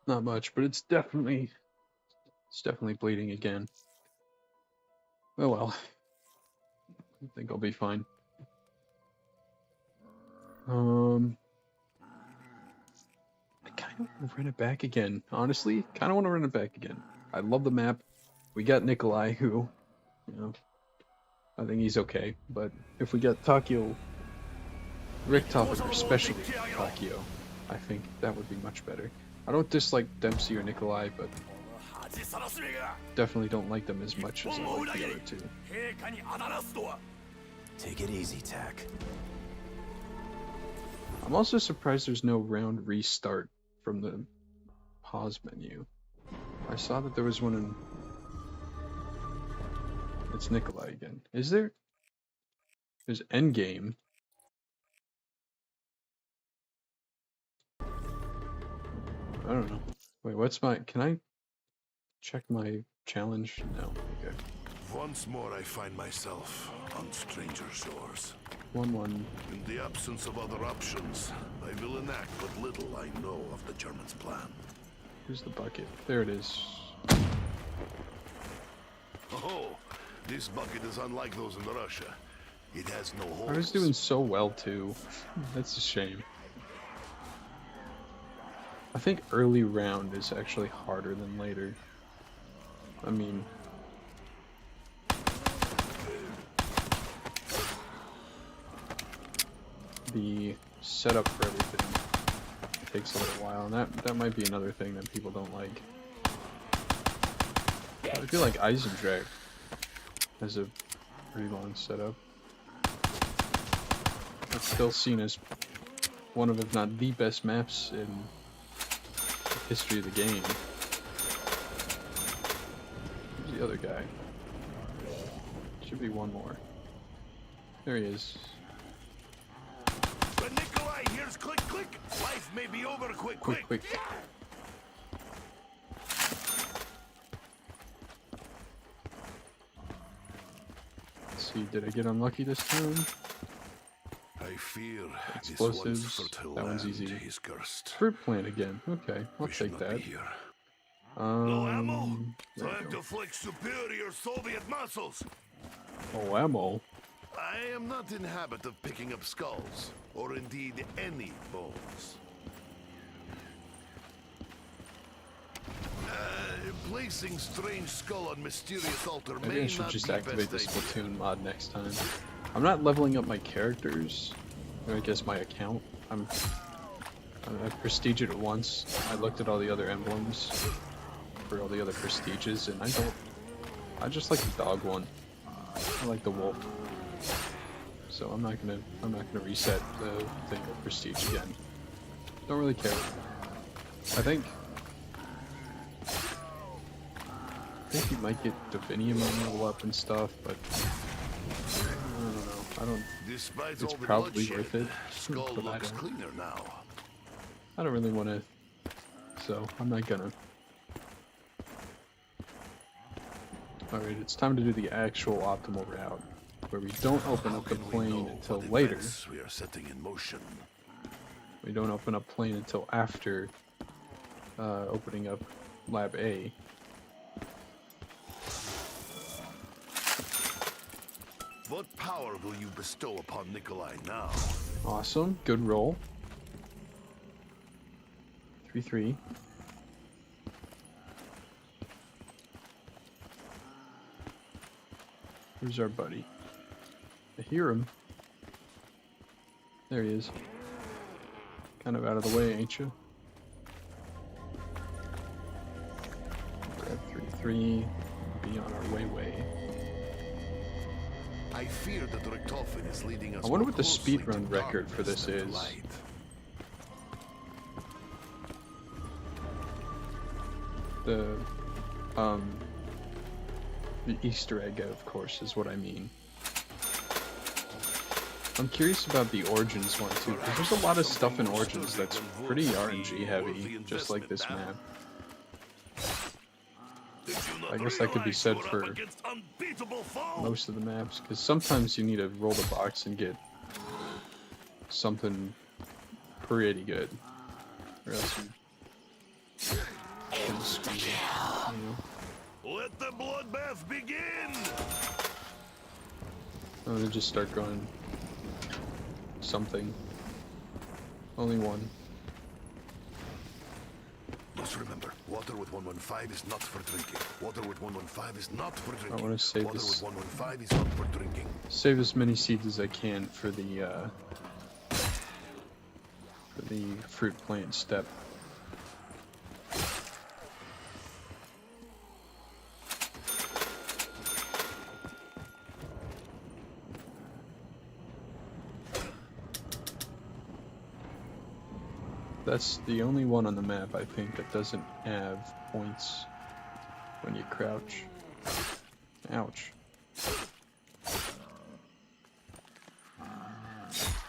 Not much, but it's definitely bleeding again. Oh well. I think I'll be fine. I kind of want to run it back again. Honestly, kind of want to run it back again. I love the map. We got Nikolai, who, you know, I think he's okay. But if we got Takio, Rick Topic, or especially Takio, I think that would be much better. I don't dislike Dempsey or Nikolai, but definitely don't like them as much as I like the other two. Take it easy, Tack. I'm also surprised there's no round restart from the pause menu. I saw that there was one in... It's Nikolai again. Is there? There's Endgame. I don't know. Wait, what's my... Can I check my challenge? No. Okay. Once more I find myself on stranger shores. 1-1. In the absence of other options, I will enact what little I know of the Germans' plan. Here's the bucket. There it is. Oh, this bucket is unlike those in Russia. It has no holes. I was doing so well too. That's a shame. I think early round is actually harder than later. I mean... the setup for everything takes a little while, and that might be another thing that people don't like. I feel like Eisendrache has a pretty long setup. It's still seen as one of, if not the best maps in the history of the game. Who's the other guy? Should be one more. There he is. But Nikolai, here's click, click. Life may be over quick. Quick. Let's see, did I get unlucky this time? I fear Explosives. this once fertile That one's land easy. is cursed. Fruit plant again. Okay, I'll We should take not that. be here. No ammo? There we Time go. to flex superior Soviet muscles. Oh, ammo. I am not in habit of picking up skulls, or indeed any bones. Placing strange skull on mysterious altar Maybe I may should not just be activate the best idea. Splatoon mod next time. I'm not leveling up my characters, or I guess my account. I prestiged it once. I looked at all the other emblems for all the other prestiges, and I just like the dog one. I like the wolf. So I'm not gonna reset the thing of prestige again. Don't really care. I think you might get Divinium on level up and stuff, but I don't know. Despite It's all the probably bloodshed, worth it, Skull but looks cleaner now. I don't really want to, so I'm not gonna. Alright, it's time to do the actual optimal route, where we don't open up the plane until later. We are setting in motion. We don't open up plane until after opening up Lab A. What power will you bestow upon Nikolai now? Awesome, good roll. 3-3. Where's our buddy? I hear him. There he is. Kind of out of the way, ain't you? Grab 3-3. Be on our way. I fear that Richtofen is leading us. I wonder more what the closely speedrun to record for darkness this than to is. light. The Easter egg, of course, is what I mean. I'm curious about the Origins one too, because there's a lot of stuff in Origins that's pretty RNG heavy, just like this map. I guess that could be said for most of the maps, because sometimes you need to roll the box and get something pretty good, or else you can screw it, you know? Let the bloodbath begin! I'm gonna just start going something. Only one. Must remember, water with 115 is not for drinking. Water with 115 is not for drinking. I want to save water this. with 115 is not for drinking. Save as many seeds as I can for the fruit plant step. That's the only one on the map, I think, that doesn't have points when you crouch. Ouch.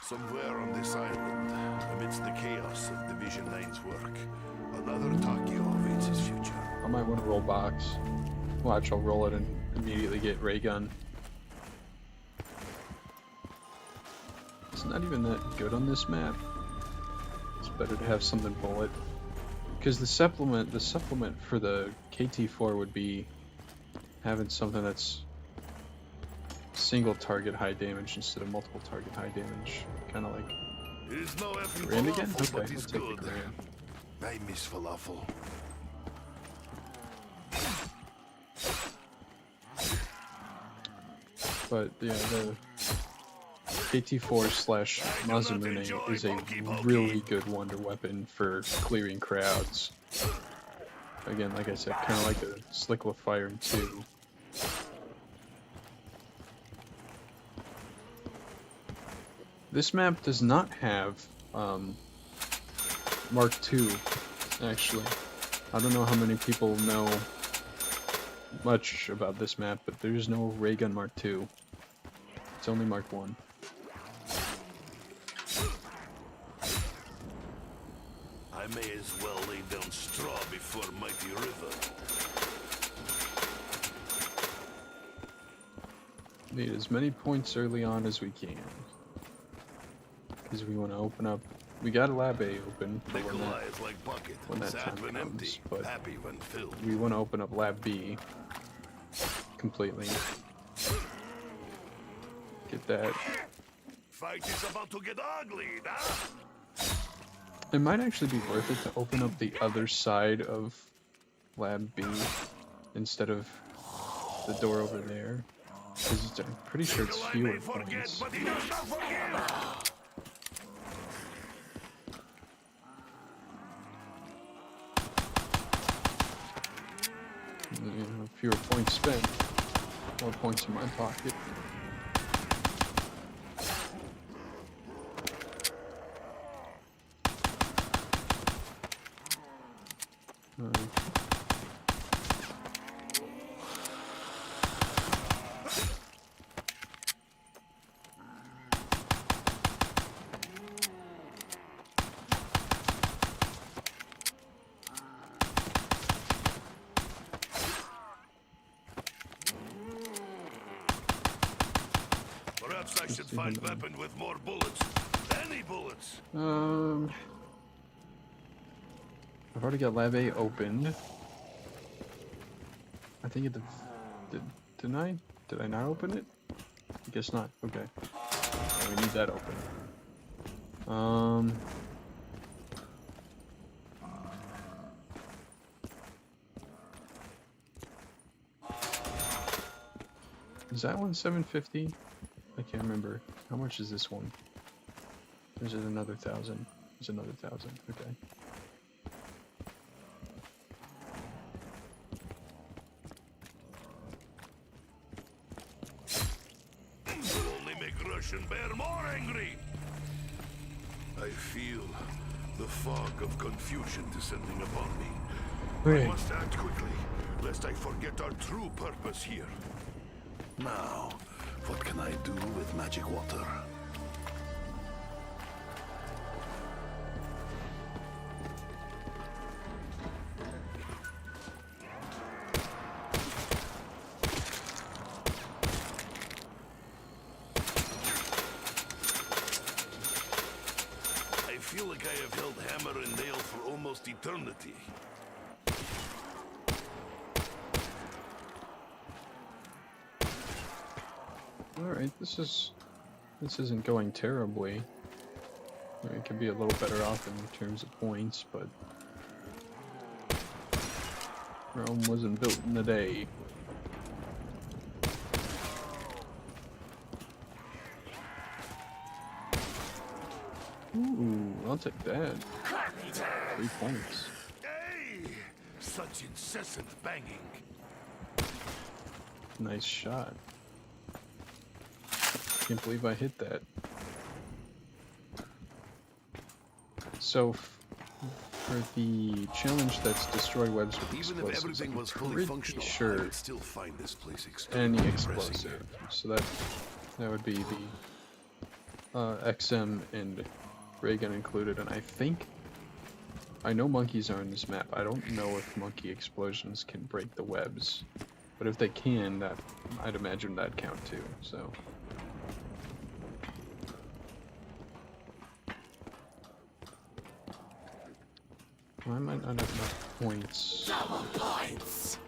Somewhere on this island, amidst the chaos of Division 9's work, another Takio awaits his future. I might want to roll box. Watch, I'll roll it and immediately get ray gun. It's not even that good on this map. It's better to have something bullet. Because the supplement for the KT4 would be having something that's single target high damage instead of multiple target high damage. Kind of like... It is no effing Grand again? falafel, Okay, but we'll it's take the good. grand. I miss falafel. But yeah, the KT4/Mazumune is a really good wonder weapon for clearing crowds. Again, like I said, kind of like a Slick with Fire in 2. This map does not have Mark II, actually. I don't know how many people know much about this map, but there's no ray gun Mark II. It's only Mark I. I may as well lay down straw before mighty river. Need as many points early on as we can. Because we want to open up... We got a Lab A open for Nikolai is like bucket, when that sad time when comes, empty, but happy when filled. we want to open up Lab B completely. Get that. Fight is about to get ugly, huh? It might actually be worth it to open up the other side of Lab B instead of the door over there. Because I'm pretty sure it's Nikolai fewer may forget, points. but he does not forget. You know, fewer points spent, more points in my pocket. Perhaps I should see find how many. weapon with more bullets. Any bullets. I've already got Lab A opened. I think it didn't I? Did I not open it? I guess not. Okay. We need that open. Is that one 750? I can't remember. How much is this one? Is it another 1,000? It's another 1,000. Okay. Will only make Russian bear more angry. I feel the fog of confusion descending upon me. Okay. I must act quickly, lest I forget our true purpose here. Now, what can I do with magic water? I feel like I have held hammer and nail for almost eternity. Alright, this isn't going terribly. I mean, it could be a little better off in terms of points, but Rome wasn't built in a day. Ooh, I'll take that. 3 points. Hey! Such incessant banging. Nice shot. Can't believe I hit that. So, for the challenge that's destroy webs with Even if explosives, everything I'm was fully pretty functional, I sure would still find this place extremely any depressing. explosive. So that would be the XM and ray gun included, and I know monkeys are in this map. I don't know if monkey explosions can break the webs, but if they can, that I'd imagine that'd count too. So. I might not have enough points. Double points.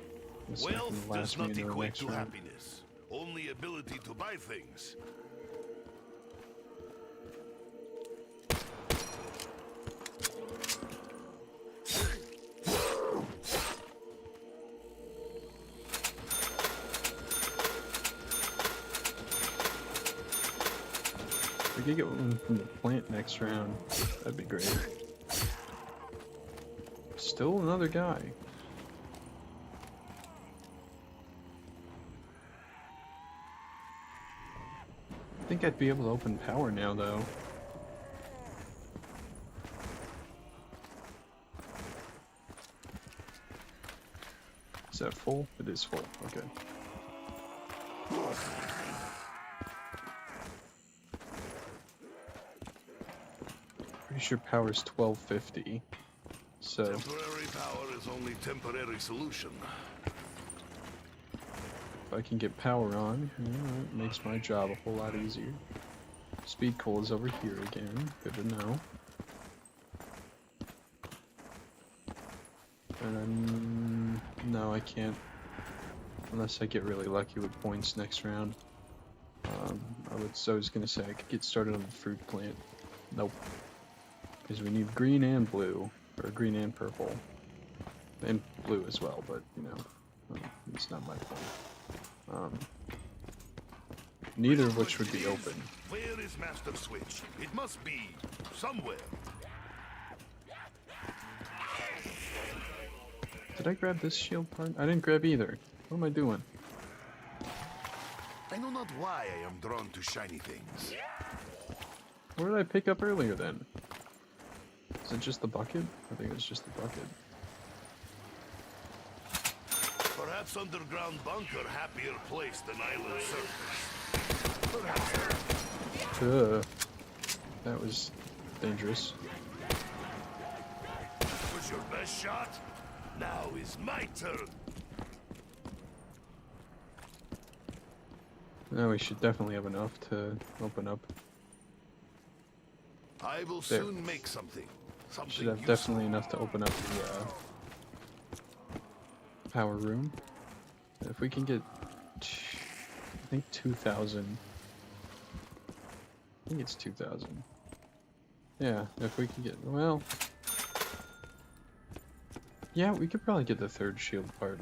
It's not Wealth gonna does last me not into the equate next to round. happiness. Only ability to buy things. If we could get one from the plant next round, that'd be great. Still another guy. I think I'd be able to open power now, though. Is that full? It is full. Okay. Pretty sure power's 1250. So Temporary power is only temporary solution. if I can get power on, it makes my job a whole lot easier. Speed coal is over here again. Good to know. And no, I can't. Unless I get really lucky with points next round. I was gonna say I could get started on the fruit plant. Nope. Because we need green and blue, or green and purple, and blue as well. But you know, it's not my point. Neither of which would be open. Where is Master Switch? It must be somewhere. Did I grab this shield part? I didn't grab either. What am I doing? I know not why I am drawn to shiny things. What did I pick up earlier then? Is it just the bucket? I think it's just the bucket. Perhaps underground bunker happier place than island surface. Perhaps. That was dangerous. Was your best shot? Now is my turn. No, we should definitely have enough to open up. I will There. soon make something. Should have definitely enough to open up the power room. And if we can get, I think 2,000. I think it's 2,000. Yeah, if we can get, well, yeah, we could probably get the third shield part.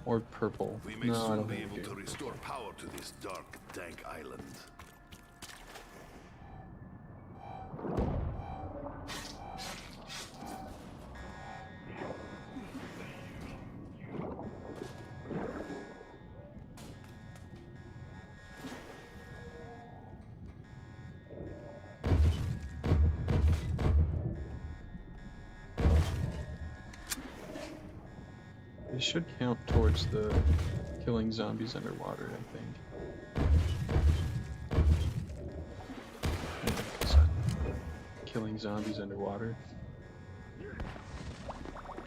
Or purple. We may No, I soon don't be think we able do. to restore power to this dark, dank island. It should count towards the killing zombies underwater, I think. Yeah, 'cause killing zombies underwater.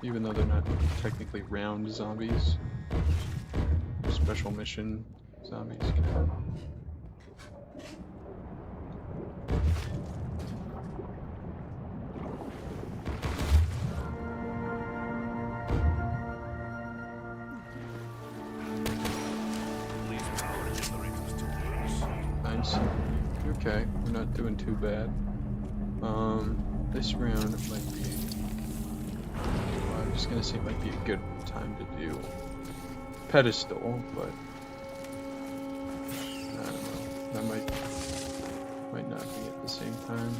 Even though they're not technically round zombies. Special mission zombies count. These power generators to work. Nice. Okay, we're not doing too bad. This round it might be. I'm just gonna say it might be a good time to do pedestal, but I don't know. That might not be at the same time.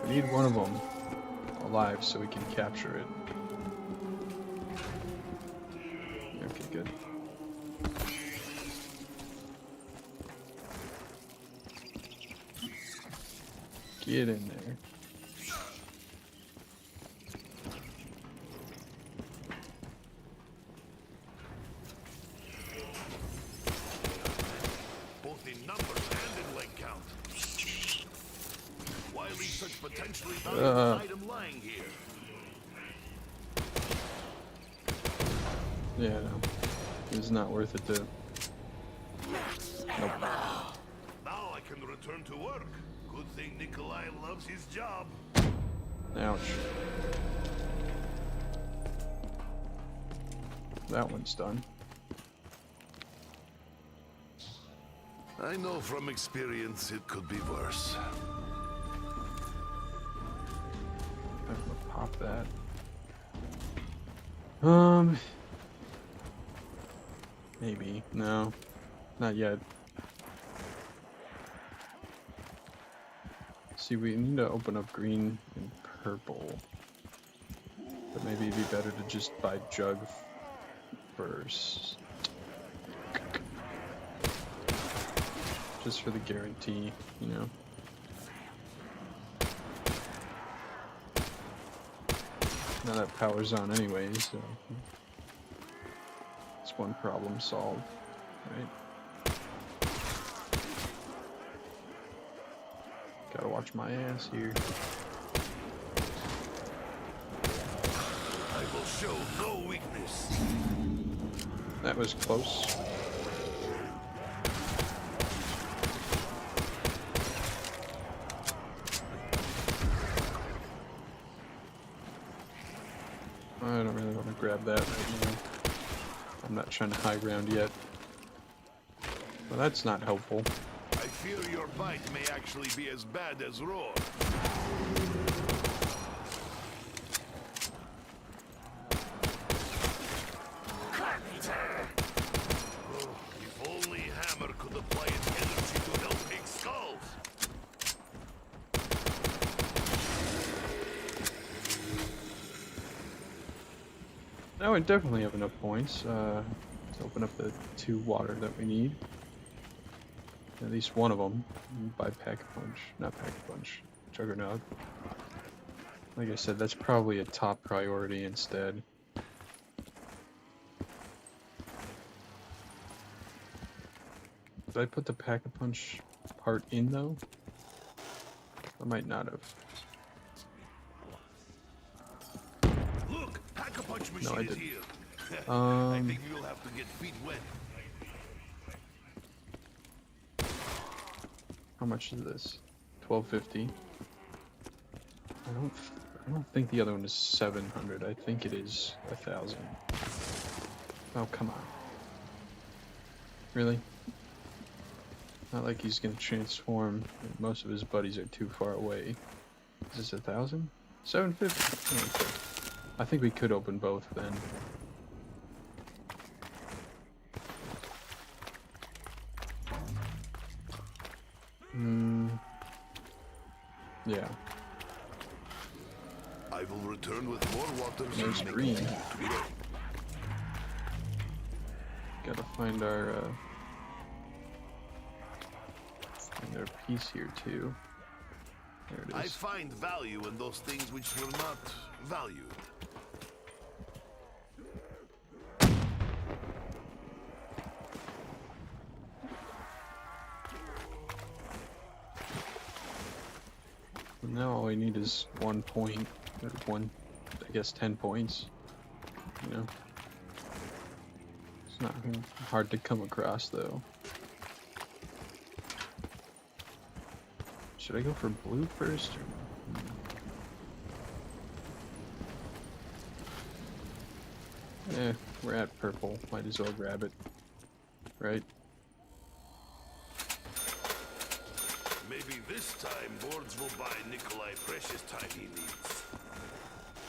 We need one of them alive so we can capture it. Okay, good. Get in there. Both in numbers and in leg count. Why leave such potentially valuable item lying here? Yeah, no. It's not worth it to. Nope. Now I can return to work. Good thing Nikolai loves his job. Ouch. That one's done. I know from experience it could be worse. I'm gonna pop that. Maybe. No. Not yet. See, we need to open up green and purple. But maybe it'd be better to just buy Jug first. Just for the guarantee, you know. Now that power's on anyway, so it's one problem solved, right? Gotta watch my ass here. I will show no weakness. That was close. I don't really want to grab that right now. I'm not trying to high ground yet. Well, that's not helpful. I fear your bite may actually be as bad as roar. Oh, if only Hammer could apply its energy to help make skulls. Now I definitely have enough points to open up the 2 water that we need. At least one of them. By Pack-a-Punch. Not Pack-a-Punch. Juggernaut. Like I said, that's probably a top priority instead. Did I put the Pack-a-Punch part in though? I might not have. Look, Pack-a-Punch No, I machine is didn't. here. I think you'll have to get feet wet. How much is this? $12.50. I don't think the other one is 700. I think it is 1,000. Oh, come on. Really? Not like he's gonna transform. Most of his buddies are too far away. Is this 1,000? 750. Okay. I think we could open both then. Yeah. I will return with more water. There's green. Gotta find our piece here too. There it I is. find value in those things which were not valued. Now all we need is 1 point, or I guess 10 points. You know, it's not hard to come across though. Should I go for blue first? We're at purple. Might as well grab it, right? Maybe this time boards will buy Nikolai precious time he needs.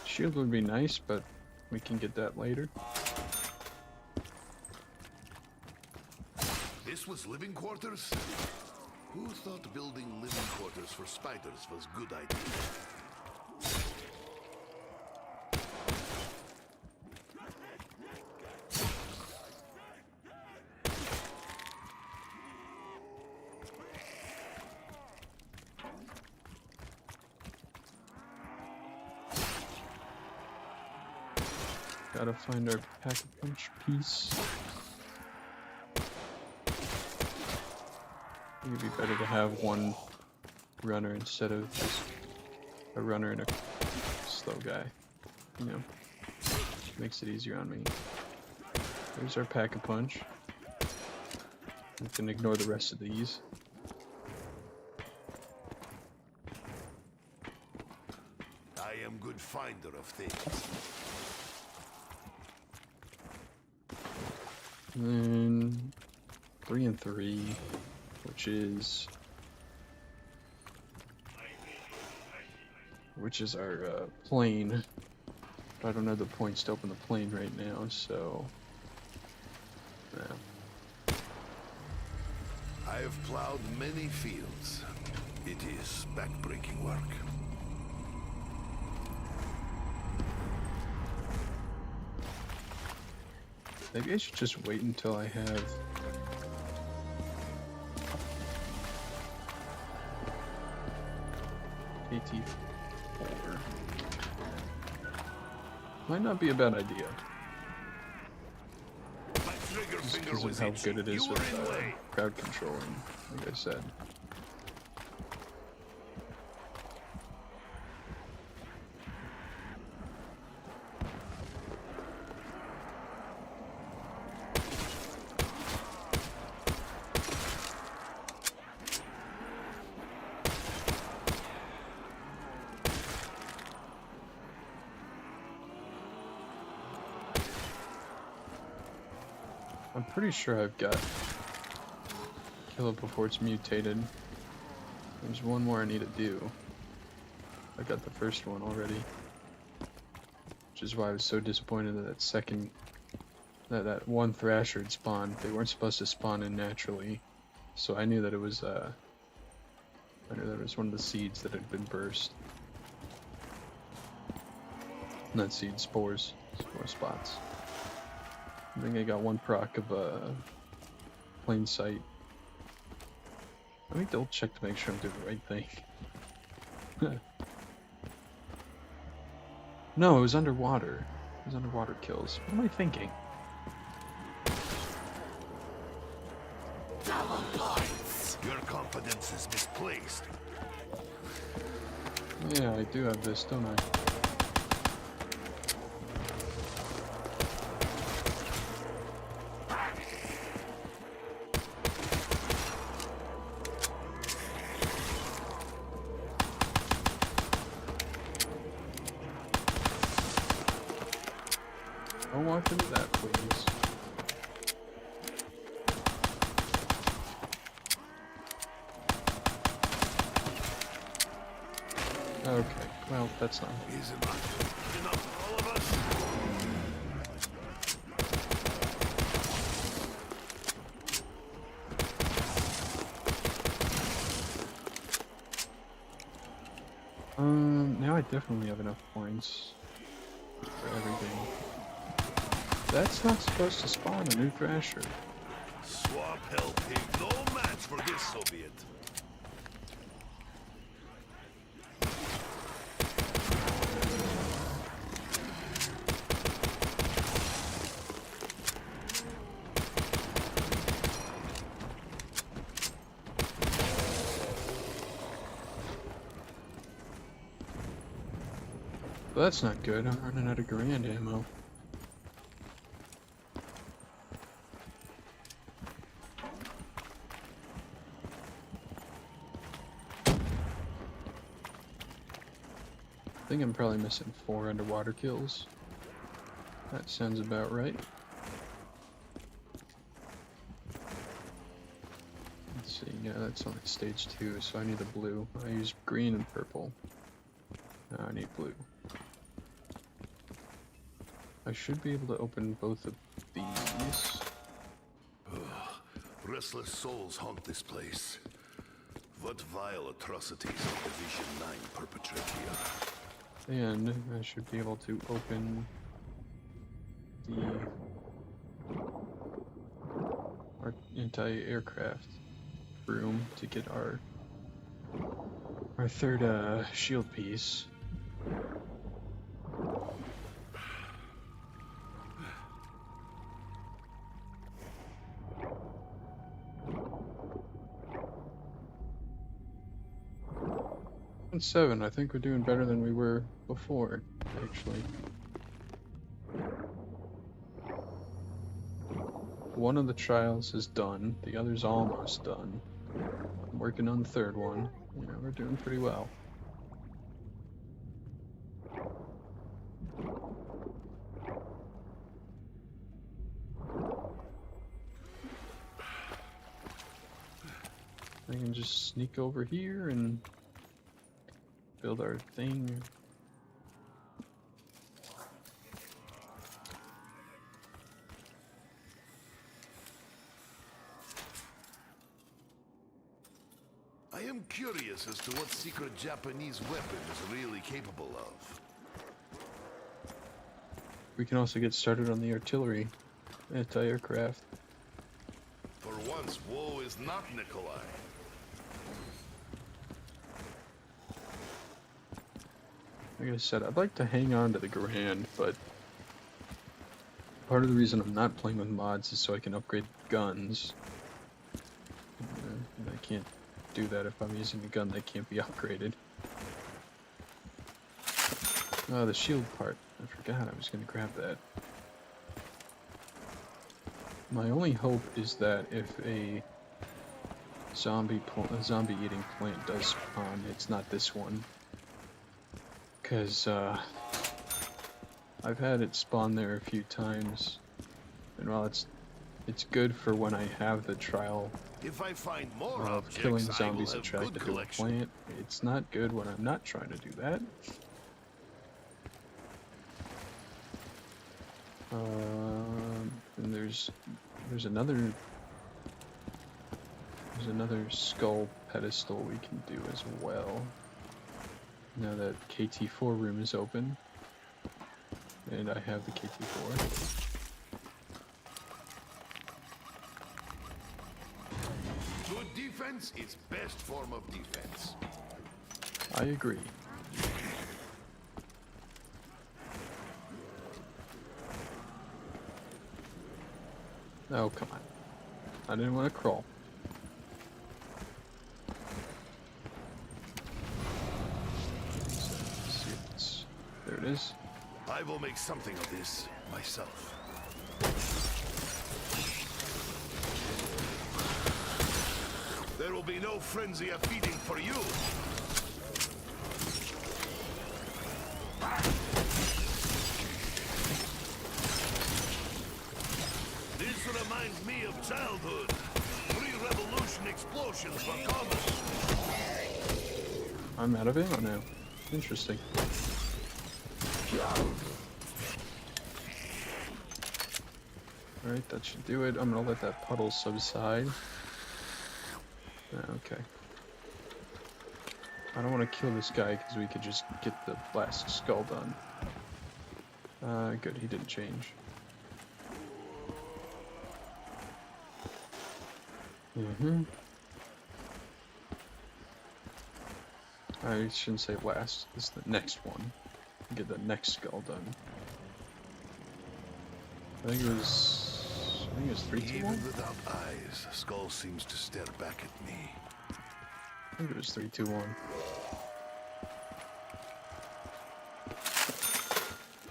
Shield would be nice, but we can get that later. This was living quarters? Who thought building living quarters for spiders was a good idea? Gotta find our pack-a-punch piece. It'd be better to have one runner instead of just a runner and a slow guy. You know, makes it easier on me. There's our pack-a-punch. We can ignore the rest of these. I am good finder of things. And then 3 and 3, which is our plane. But I don't have the points to open the plane right now, so yeah. I have plowed many fields. It is backbreaking work. Maybe I should just wait until I have AT4. Might not be a bad idea. Just because of how good it is with crowd controlling, like I said. I'm pretty sure I've got kill it before it's mutated. There's one more I need to do. I got the first one already, which is why I was so disappointed that that one thrasher had spawned. They weren't supposed to spawn in naturally, so I knew that it was one of the seeds that had been burst. Not seeds, spore spots. I think I got one proc of plain sight. Let me double check to make sure I'm doing the right thing. No, it was underwater. It was underwater kills. What am I thinking? Your confidence is misplaced. Yeah, I do have this, don't I? that, please. Okay, well, that's not. Isn't that enough for all of us? Now I definitely have enough points for everything. That's not supposed to spawn a new Thrasher. Swamp hell pig, no match for this Soviet. Well, that's not good. I'm running out of Garand ammo. I think I'm probably missing 4 underwater kills. That sounds about right. Let's see, yeah, that's only stage 2, so I need the blue. I use green and purple. Now I need blue. I should be able to open both of these. Restless souls haunt this place. What vile atrocities of Division 9 perpetrate here? And I should be able to open our anti-aircraft room to get our third shield piece. And 7, I think we're doing better than we were before, actually. One of the trials is done, the other's almost done. I'm working on the third one. You know, we're doing pretty well. I can just sneak over here and build our thing. I am curious as to what secret Japanese weapon is really capable of. We can also get started on the artillery, anti-aircraft. For once, woe is not Nikolai. Like I said, I'd like to hang on to the Garand, but part of the reason I'm not playing with mods is so I can upgrade guns. And I can't do that if I'm using a gun that can't be upgraded. Oh, the shield part. I forgot I was going to grab that. My only hope is that if a zombie eating plant does spawn, it's not this one. Because I've had it spawn there a few times, and while it's good for when I have the trial If I find more of objects, killing I will zombies have attracted good to a collection. plant, it's not good when I'm not trying to do that. And there's another skull pedestal we can do as well. Now that KT4 room is open, and I have the KT4. Good defense is best form of defense. I agree. Oh, come on. I didn't want to crawl. There it is. I will make something of this myself. There will be no frenzy of feeding for you. This reminds me of childhood. Pre-revolution explosions for common. I'm out of ammo now. Interesting. Alright, that should do it. I'm gonna let that puddle subside. Okay. I don't want to kill this guy because we could just get the last skull done. Good, he didn't change. I shouldn't say last, it's the next one. Get the next skull done. I think it was 3, 2, 1? Even without eyes, Skull seems to stare back at me. I think it was 3, 2, 1.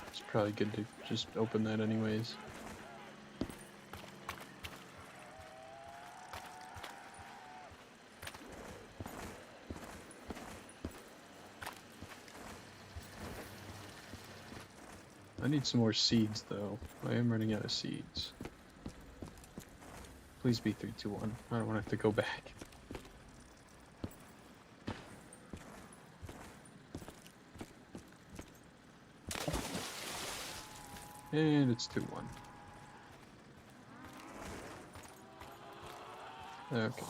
It's probably good to just open that anyways. I need some more seeds though. I am running out of seeds. Please be 3, 2, 1. I don't want to have to go back. And it's 2, 1. Okay.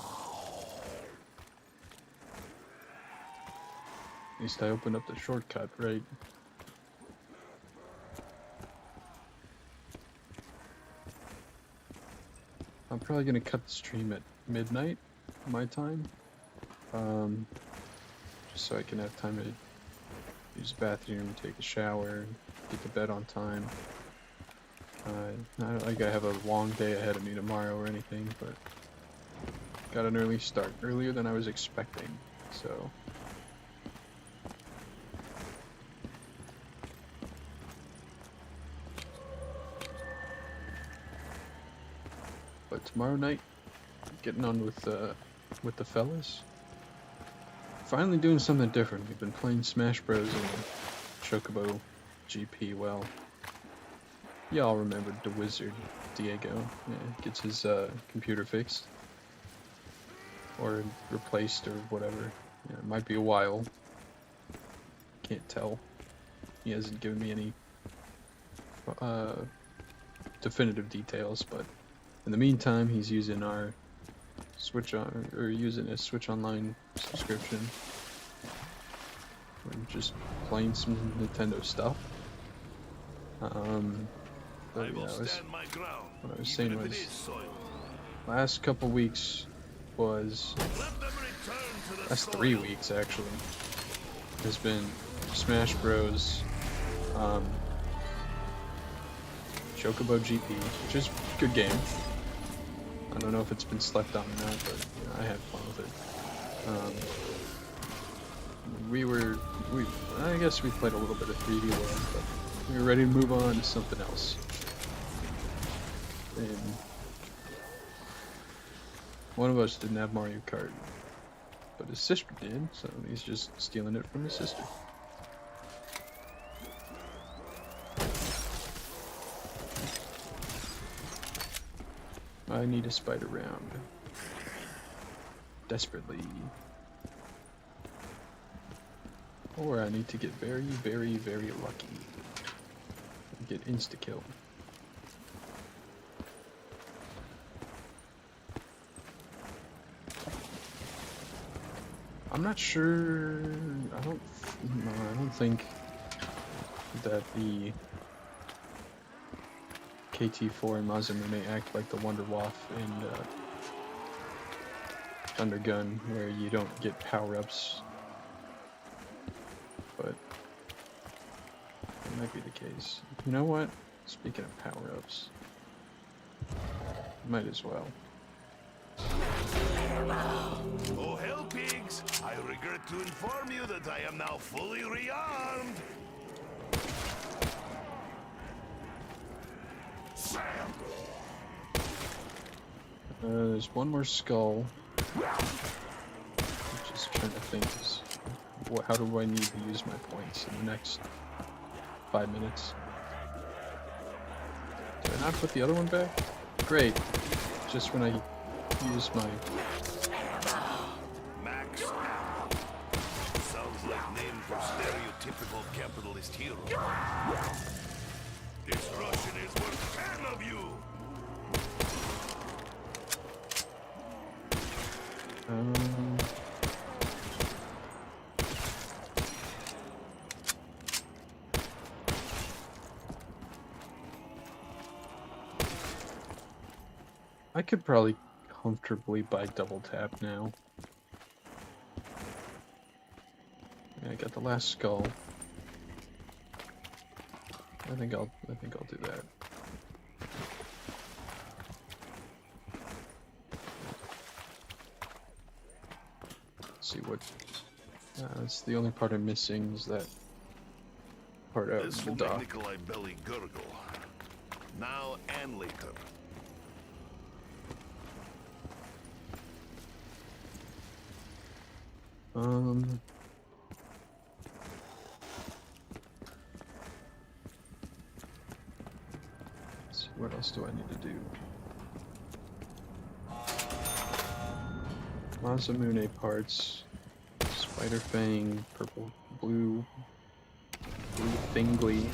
At least I opened up the shortcut, right? I'm probably gonna cut the stream at midnight, my time. Just so I can have time to use the bathroom, take a shower, get to bed on time. Not like I have a long day ahead of me tomorrow or anything, but got an early start, earlier than I was expecting, so. But tomorrow night, getting on with the fellas. Finally doing something different. We've been playing Smash Bros. And Chocobo GP. Well, y'all remembered the wizard, Diego. Yeah, gets his computer fixed. Or replaced or whatever. Yeah, it might be a while. Can't tell. He hasn't given me any definitive details, but in the meantime, he's using our Switch on, or using his Switch Online subscription. We're just playing some Nintendo stuff. But yeah, what I was saying was, last couple weeks was, last 3 weeks actually, has been Smash Bros. Chocobo GP, which is a good game. I don't know if it's been slept on or not, but you know, I had fun with it. I guess we played a little bit of 3D World, but we were ready to move on to something else. And one of us didn't have Mario Kart, but his sister did, so he's just stealing it from his sister. I need a spider round. Desperately. Or I need to get very, very, very lucky. And get insta-kill. I'm not sure... I don't think that the KT4 and Masamune act like the Wonder Waff in Thunder Gun, where you don't get power-ups, but it might be the case. You know what? Speaking of power-ups, might as well. Oh hell, pigs! I regret to inform you that I am now fully rearmed. There's one more skull. I'm just trying to think, how do I need to use my points in the next 5 minutes? Did I not put the other one back? Great. Just when I use my... Max Ammo. Sounds like name for stereotypical capitalist hero. This Russian is worth 10 of you! I could probably comfortably buy double tap now. Yeah, I got the last skull. I think I'll do that. Let's see what. That's the only part I'm missing is that part out This of the will dock. make Nikolai belly gurgle. Now and later. Let's see, what else do I need to do? Masamune parts, spider fang, purple, blue fingly.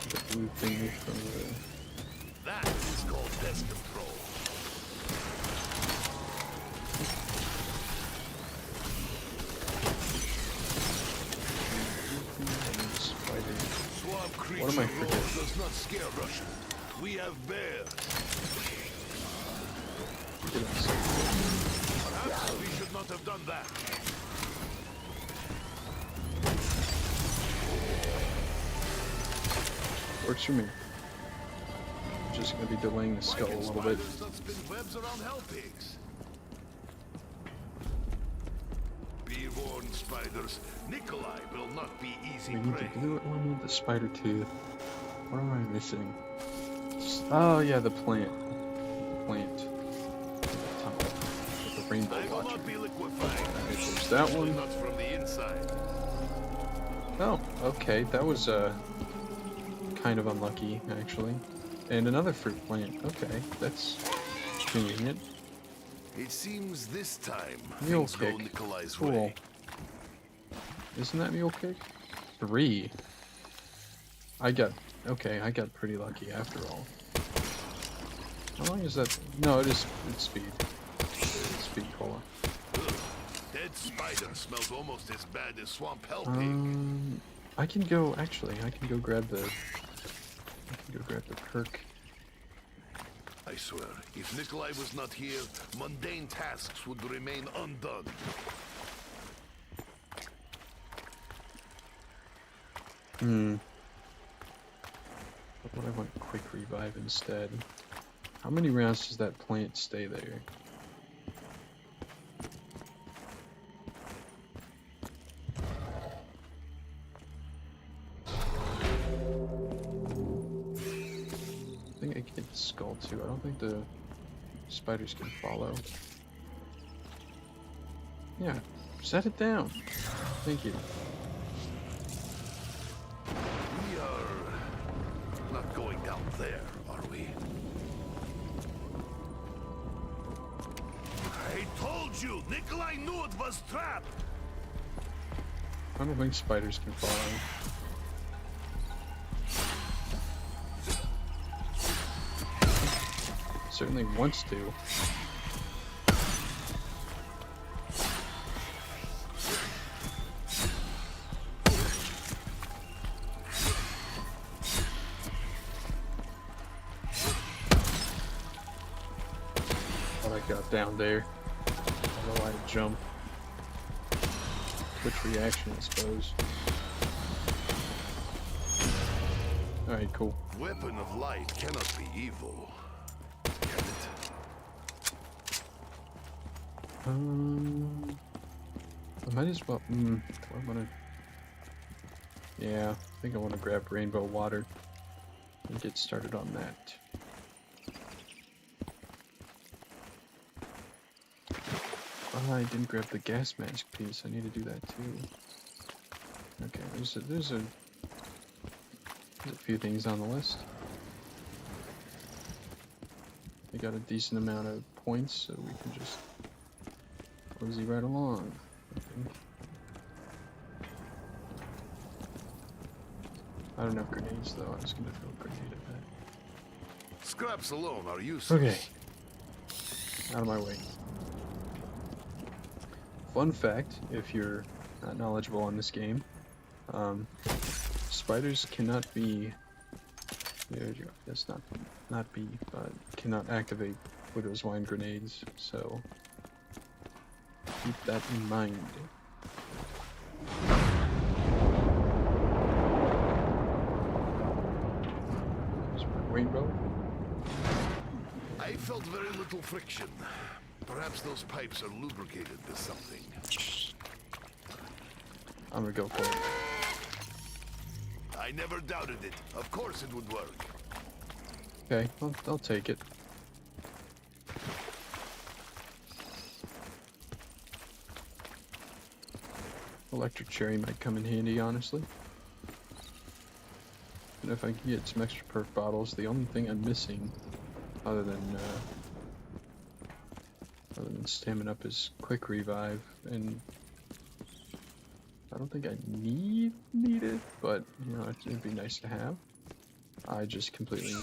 The blue thingy from the... That is called pest control. Swamp creature What am I roar forgetting? does not scare Russian. We have bears. Perhaps we should not have done that. Works for me. I'm just gonna be delaying the skull a little bit. Spiders not spin webs around hell pigs. Be warned, spiders. Nikolai will not be easy We need prey. the blue one, we need the spider tooth. What am I missing? Oh yeah, the plant. The plant. The tunnel. With the rainbow I will watcher. not be liquefied. Alright, there's that one. Not from the inside. Oh, okay, that was kind of unlucky, actually. And another fruit plant. Okay, that's convenient. It seems this time Mule things go kick. Nikolai's Cool. way. Isn't that mule kick? 3. I got pretty lucky after all. How long is that? No, it's speed. It's speed cola. Ugh. Dead spider smells almost as bad as swamp hell pig. I can go grab the perk. I swear, if Nikolai was not here, mundane tasks would remain undone. What I want quick revive instead. How many rounds does that plant stay there? I think I can get the skull too. I don't think the spiders can follow. Yeah, set it down. Thank you. We are not going down there, are we? I told you, Nikolai knew it was trapped. I don't think spiders can follow. Certainly wants to. What I got down there. I don't know why to jump. Twitch reaction, I suppose. Alright, cool. Weapon of light cannot be evil, can it? I might as well. Do I wanna? Yeah, I think I want to grab rainbow water and get started on that. Oh, I didn't grab the gas mask piece. I need to do that too. Okay, there's a few things on the list. We got a decent amount of points, so we can just cozy right along, I think. I don't have grenades though, I was gonna throw a grenade at that. Scraps alone are useless. Okay. Out of my way. Fun fact, if you're not knowledgeable on this game, spiders cannot be... There you go. That's not be, cannot activate Widow's Wine grenades, so keep that in mind. There's my rainbow. I felt very little friction. Perhaps those pipes are lubricated with something. I'm gonna go for it. I never doubted it. Of course it would work. Okay, I'll take it. Electric cherry might come in handy, honestly. And if I can get some extra perk bottles, the only thing I'm missing, other than stamina up, is quick revive, and I don't think I need it, but you know, it'd be nice to have. I just completely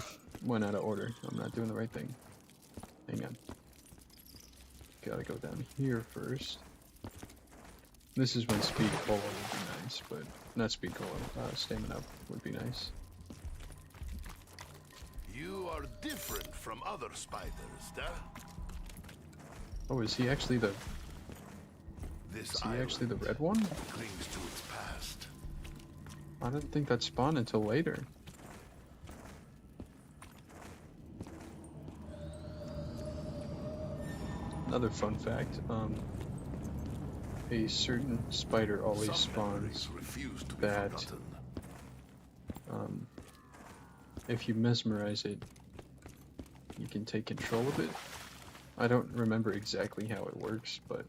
went out of order. I'm not doing the right thing. Hang on. Gotta go down here first. This is when speed cola would be nice, but not speed cola. Stamina up would be nice. You are different from other spiders, huh? Oh, is he actually the? This Is he actually the red one? clings to its past. I didn't think that spawned until later. Another fun fact, a certain spider always Some spawns memories refuse to be that, forgotten. if you mesmerize it, you can take control of it. I don't remember exactly how it works, but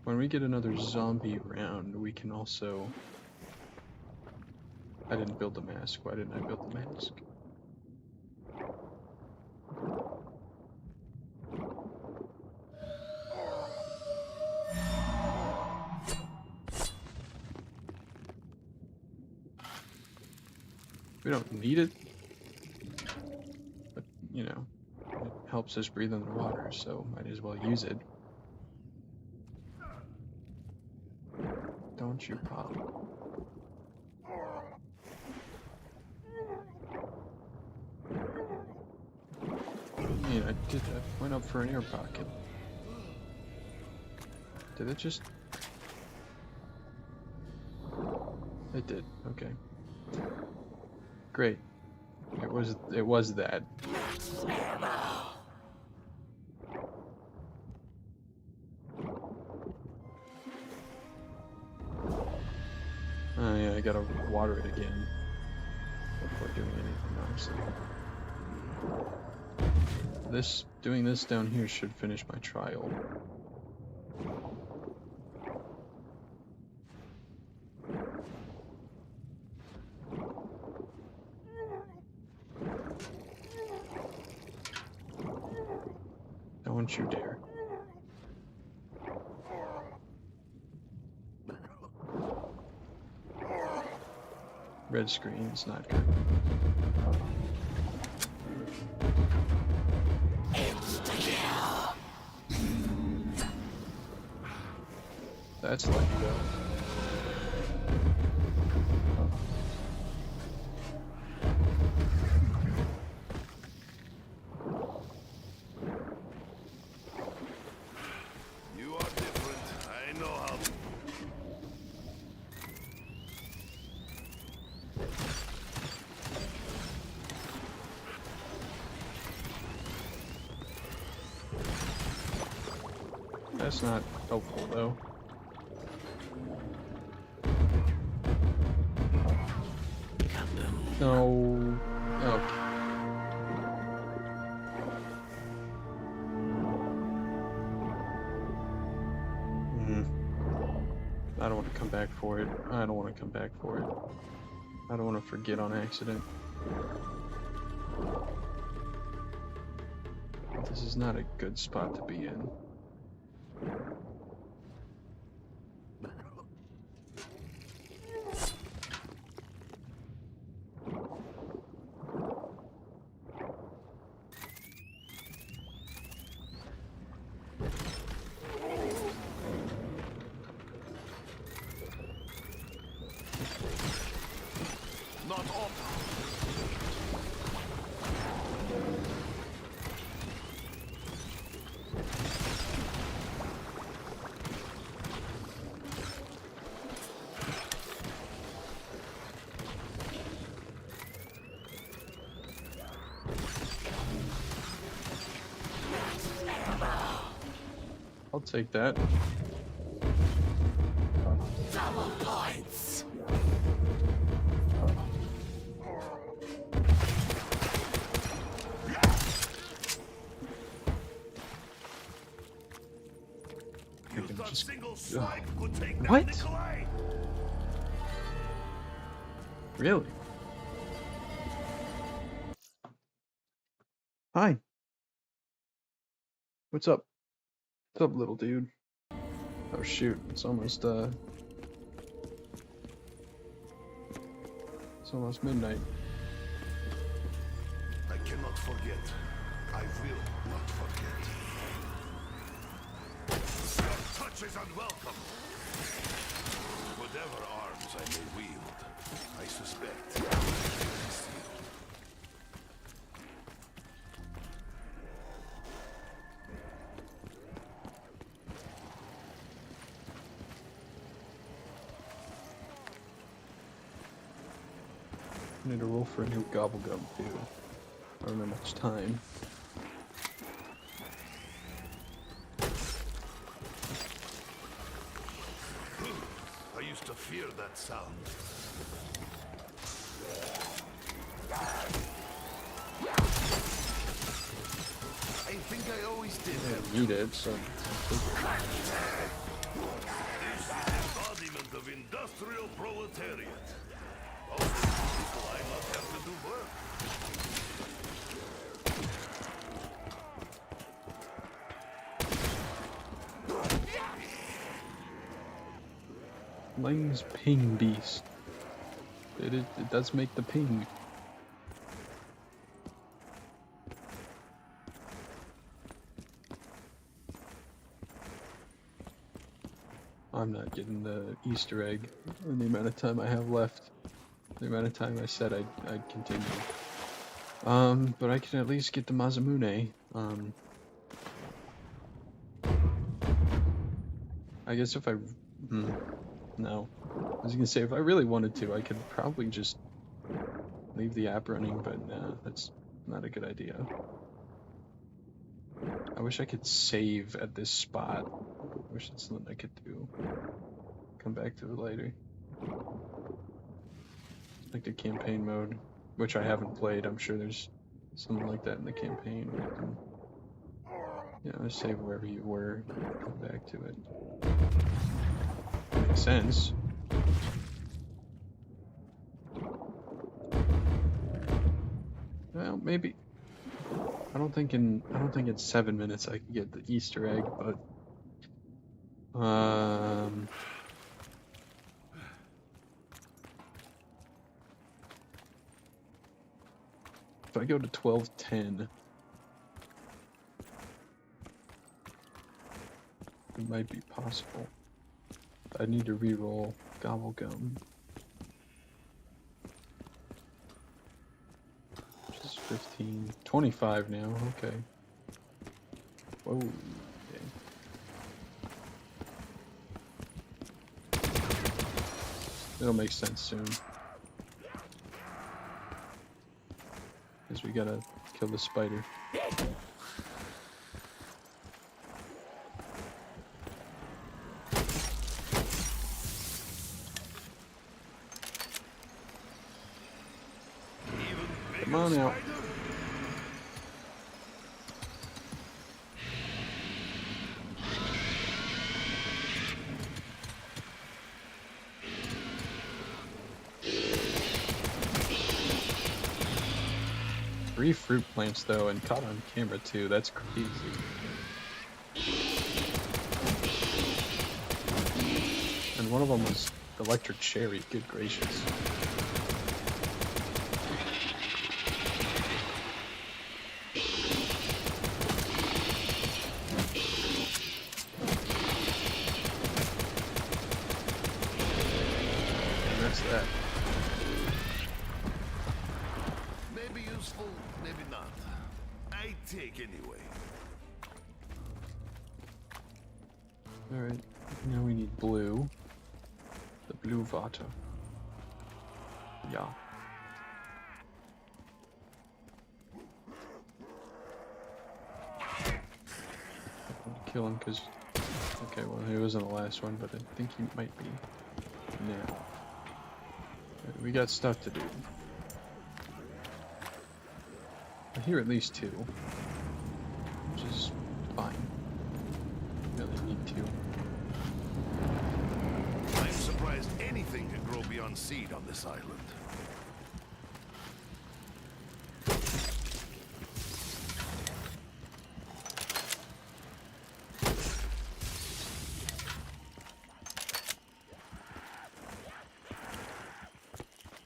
when we get another zombie round, we can also... I didn't build the mask. Why didn't I build the mask? We don't need it, but you know, it helps us breathe underwater, so might as well use it. Don't you pop. Yeah, I went up for an air pocket. Did it just... It did, okay. Great. It was that. Oh yeah, I gotta water it again before doing anything, honestly. Doing this down here should finish my trial. Don't you dare. Red screen is not good. That's lucky though. You are different. I know how. That's not helpful though. No. Okay. I don't want to come back for it. I don't want to come back for it. I don't want to forget on accident. This is not a good spot to be in. Not up. I'll take that. Double points. You thought single swipe could take down What? Nikolai? Really? Hi. What's up? What's up, little dude? Oh shoot, it's almost midnight. I cannot forget. I will not forget. Your touch is unwelcome. Whatever arms I may wield, I suspect they will seal. I need to roll for a new gobblegum too. I don't have much time. I used to fear that sound. I think I always did. I don't need it, so This is the embodiment of industrial proletariat. All these people I must have to do work. Lang's ping beast. It does make the ping. I'm not getting the Easter egg in the amount of time I have left. The amount of time I said I'd continue. But I can at least get the Mazamune. I guess if I... no. I was gonna say, if I really wanted to, I could probably just leave the app running, but nah, that's not a good idea. I wish I could save at this spot. I wish it's something I could do. Come back to it later. Like the campaign mode, which I haven't played. I'm sure there's something like that in the campaign where you can, save wherever you were, come back to it. Makes sense. Well, maybe. I don't think in 7 minutes I can get the Easter egg, but if I go to 12:10, it might be possible. I need to re-roll Gobblegum. Which is 15, 25 now, okay. Whoa, okay. It'll make sense soon. Because we gotta kill the spider. Come on out. 3 fruit plants though, and caught on camera too. That's crazy. And one of them was electric cherry. Good gracious. And that's that. Maybe useful, maybe not. I take anyway. Alright, now we need blue. The blue water. Yeah. Kill him because... Okay, well, he wasn't the last one, but I think he might be now. We got stuff to do. I hear at least 2. Which is fine. Really need 2. I'm surprised anything can grow beyond seed on this island.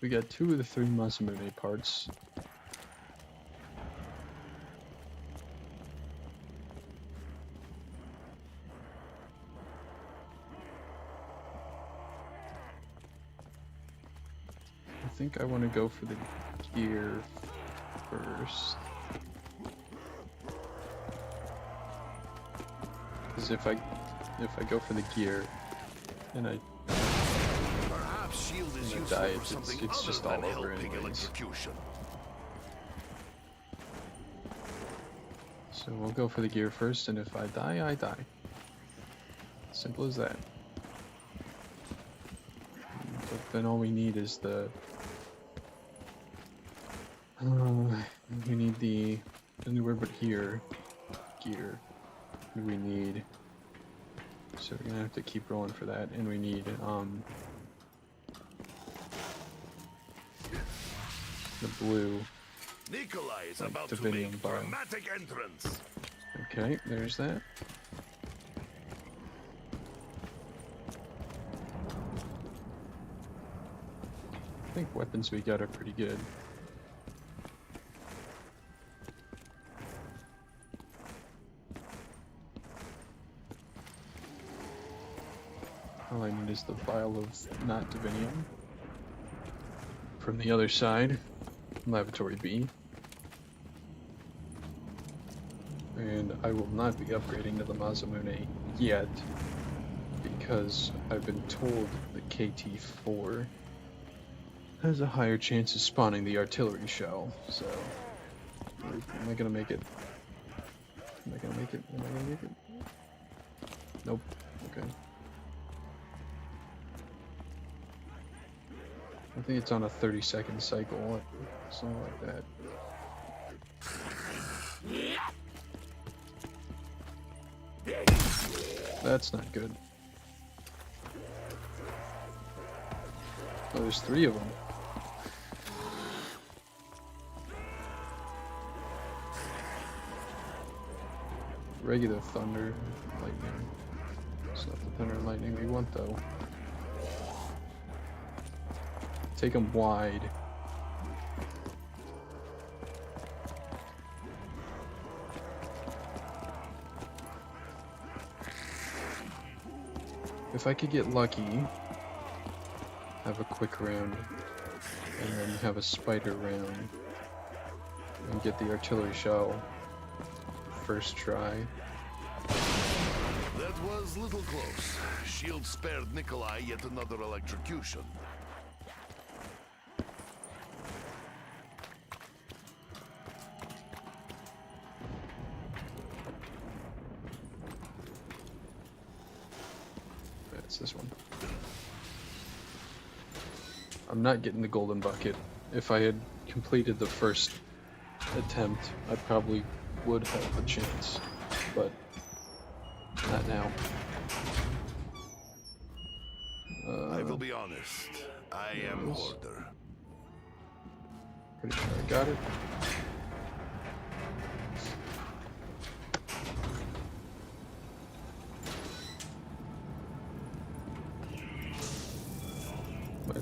We got 2 of the 3 Masamune parts. I think I want to go for the gear first. Because if I go for the gear and I Perhaps shield is and I useful die, for it's something just other all than over helping anyways. electrocution. So we'll go for the gear first, and if I die, I die. Simple as that. But then all we need is the... we need the... anywhere but here. Gear. We need... So we're gonna have to keep rolling for that, and we need, the blue. Nikolai is Like about to Divinium make bar. dramatic entrance. Okay, there's that. I think weapons we got are pretty good. All I need is the vial of not Divinium. From the other side, Laboratory B. And I will not be upgrading to the Masamune yet, because I've been told the KT-4 has a higher chance of spawning the artillery shell, so... Am I gonna make it? Am I gonna make it? Am I gonna make it? Nope. Okay. I think it's on a 30-second cycle, something like that. That's not good. Oh, there's 3 of them. Regular thunder, lightning. It's not the thunder and lightning we want, though. Take them wide. If I could get lucky, have a quick round, and then have a spider round, and get the artillery shell first try. That was little close. Shield spared Nikolai yet another electrocution. It's this one. I'm not getting the golden bucket. If I had completed the first attempt, I probably would have a chance, but not now. I will be honest. I am yes. hoarder. Pretty sure I got it.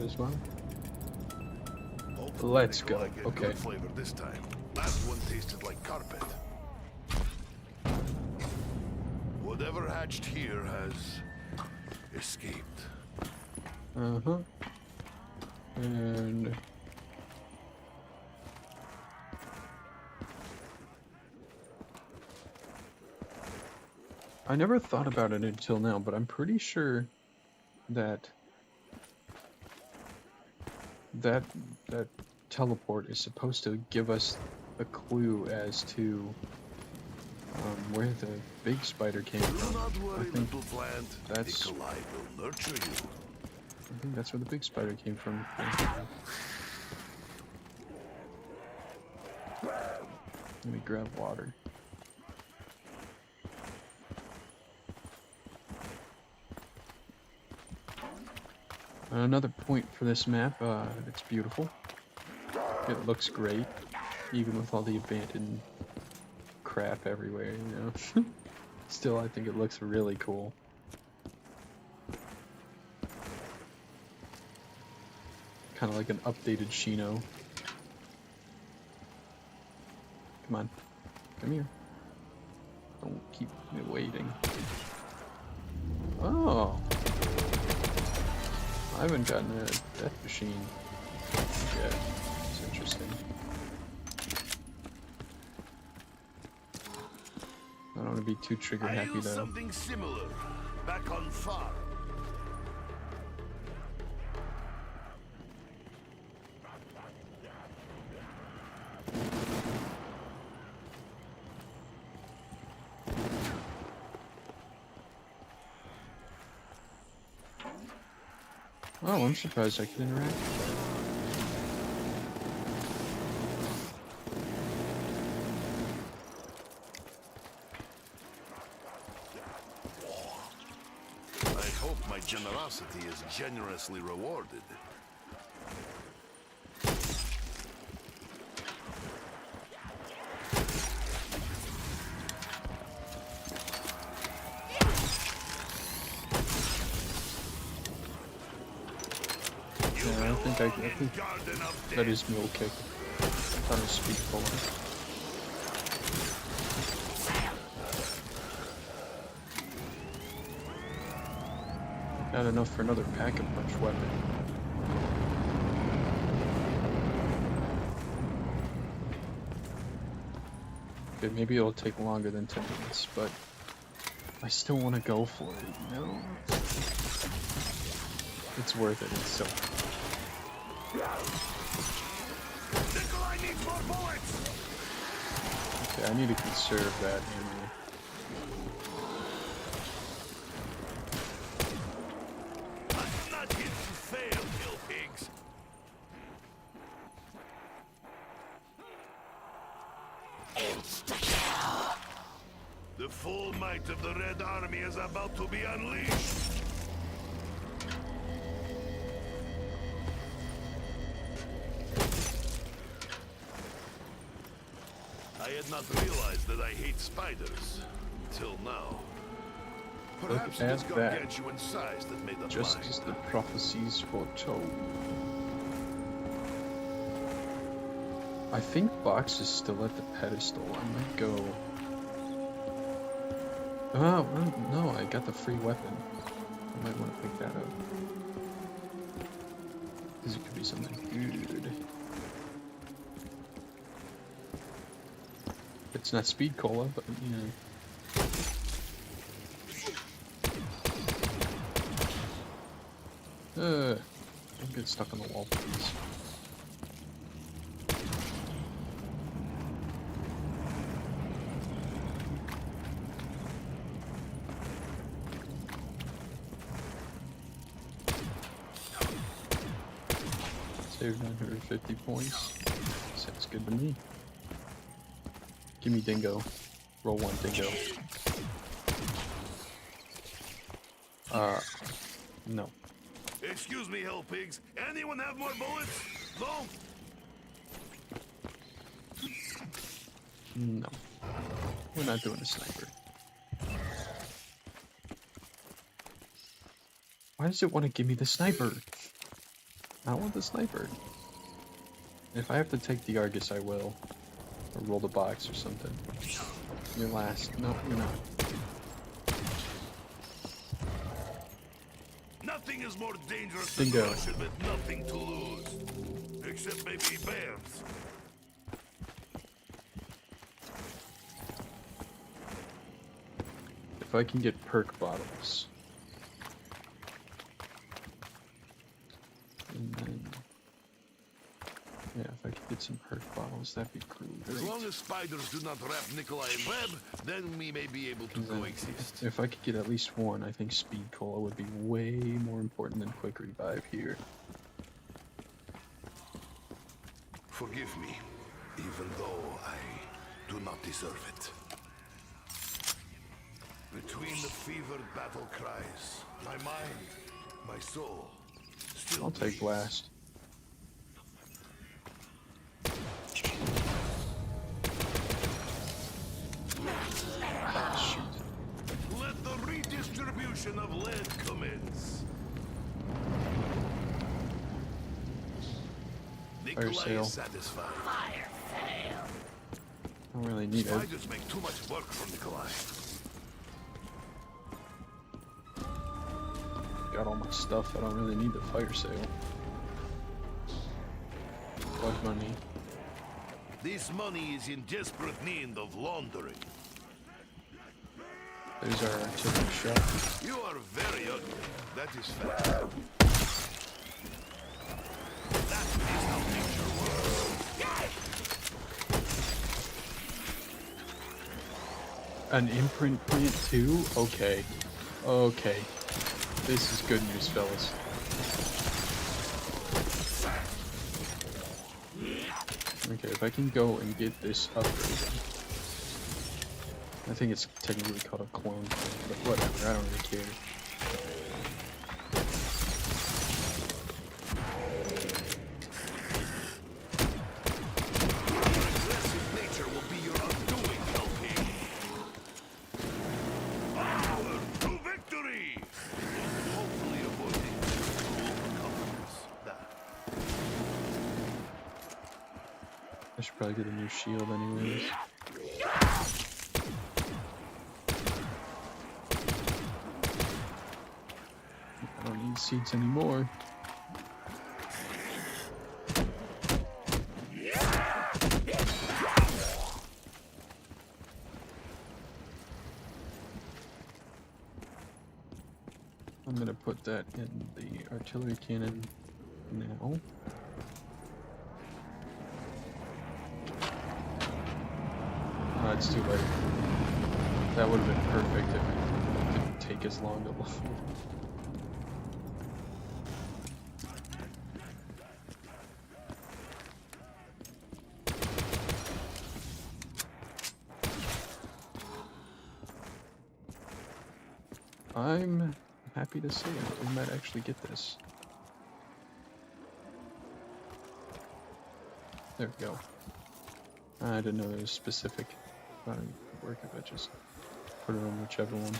as well. Hopefully Let's they go. I get Okay. good flavor this time. Last one tasted like carpet. Whatever hatched here has escaped. Uh-huh. And I never thought about it until now, but I'm pretty sure that that teleport is supposed to give us a clue as to where the big spider came Do from. not worry, think little plant. that's- Nikolai will nurture you. I think that's where the big spider came from. Let me grab water. Another point for this map, it's beautiful. It looks great, even with all the abandoned crap everywhere, you know? Still, I think it looks really cool. Kind of like an updated Shino. Come on. Come here. Don't keep me waiting. Oh! I haven't gotten a death machine yet. It's interesting. I don't want to be too trigger I happy used though. something similar back on farm. Oh, I'm surprised I could interact. I hope my generosity is generously rewarded. Yeah, I think that is mule kick. That is speed forward. Not enough for another pack-a-punch weapon. Okay, maybe it'll take longer than 10 minutes, but I still want to go for it, you know? It's worth it, it's so... Nikolai needs more bullets! Okay, I need to conserve that ammo. I'm not here to fail, hill pigs. Insta-kill. The full might of the Red Army is about to be unleashed. I had not realized that I hate spiders until now. Perhaps it is at that. gargantuan size that made up Just mine. as the prophecies foretold. I think Box is still at the pedestal. I might go... Oh, well, no, I got the free weapon. I might want to pick that up. Because it could be something good. It's not speed cola, but, you know. Don't get stuck on the wall, please. Save 950 points. Sounds good to me. Give me dingo. Roll one dingo. No. Excuse me, hell pigs. Anyone have more bullets? No? No. We're not doing a sniper. Why does it want to give me the sniper? I want the sniper. If I have to take the Argus, I will. Or roll the box or something. You're last. No, you're not. Nothing is more dangerous Bingo. than Russian with nothing to lose. Except maybe bears. If I can get perk bottles. And then... yeah, if I could get some perk bottles, that'd be great. As long as spiders do not wrap Nikolai in web, then we may be able to coexist. If I could get at least one, I think speed cola would be way more important than quick revive here. Forgive me, even though I do not deserve it. Between the fevered battle cries, my mind, my soul, still I'll take bleeds. blast. Shoot. Let the redistribution of lead commence. Nikolai sale. is satisfied. Fire sale. I don't really need it. Spiders make too much work for Nikolai. Got all my stuff. I don't really need the fire sale. Blood money. This money is in desperate need of laundering. There's our artillery shot. You are very ugly. That is fact. That is how nature works. An imprint plant too? Okay. Okay. This is good news, fellas. Okay, if I can go and get this upgraded. I think it's technically called a clone, but whatever, I don't really care. Aggressive nature will be your undoing, LP. Onward to victory! Hopefully avoiding overconfidence. That. I should probably get a new shield anyways. I don't need seats anymore. I'm gonna put that in the artillery cannon now. Oh, it's too late. That would have been perfect if it didn't take as long to load. I'm happy to say we might actually get this. There we go. I didn't know it was specific. Thought it would work if I just put it on whichever one.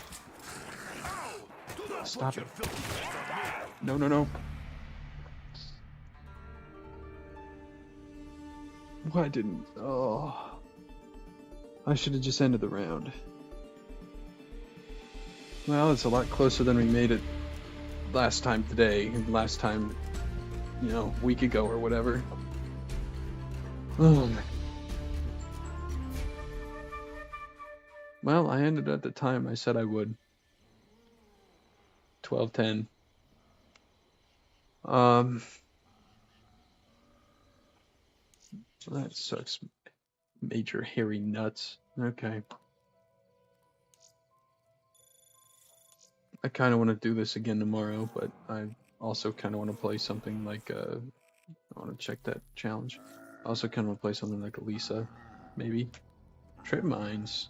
Do not Stop put it. your filthy hands on me. No, no, no. Why didn't... oh. I should have just ended the round. Well, it's a lot closer than we made it last time today, and last time, you know, a week ago or whatever. Oh, man. Well, I ended at the time I said I would. 12:10. That sucks. Major hairy nuts. Okay. I kind of want to do this again tomorrow, but I also kind of want to play something like, I want to check that challenge. I also kind of want to play something like Alisa, maybe. Trip mines.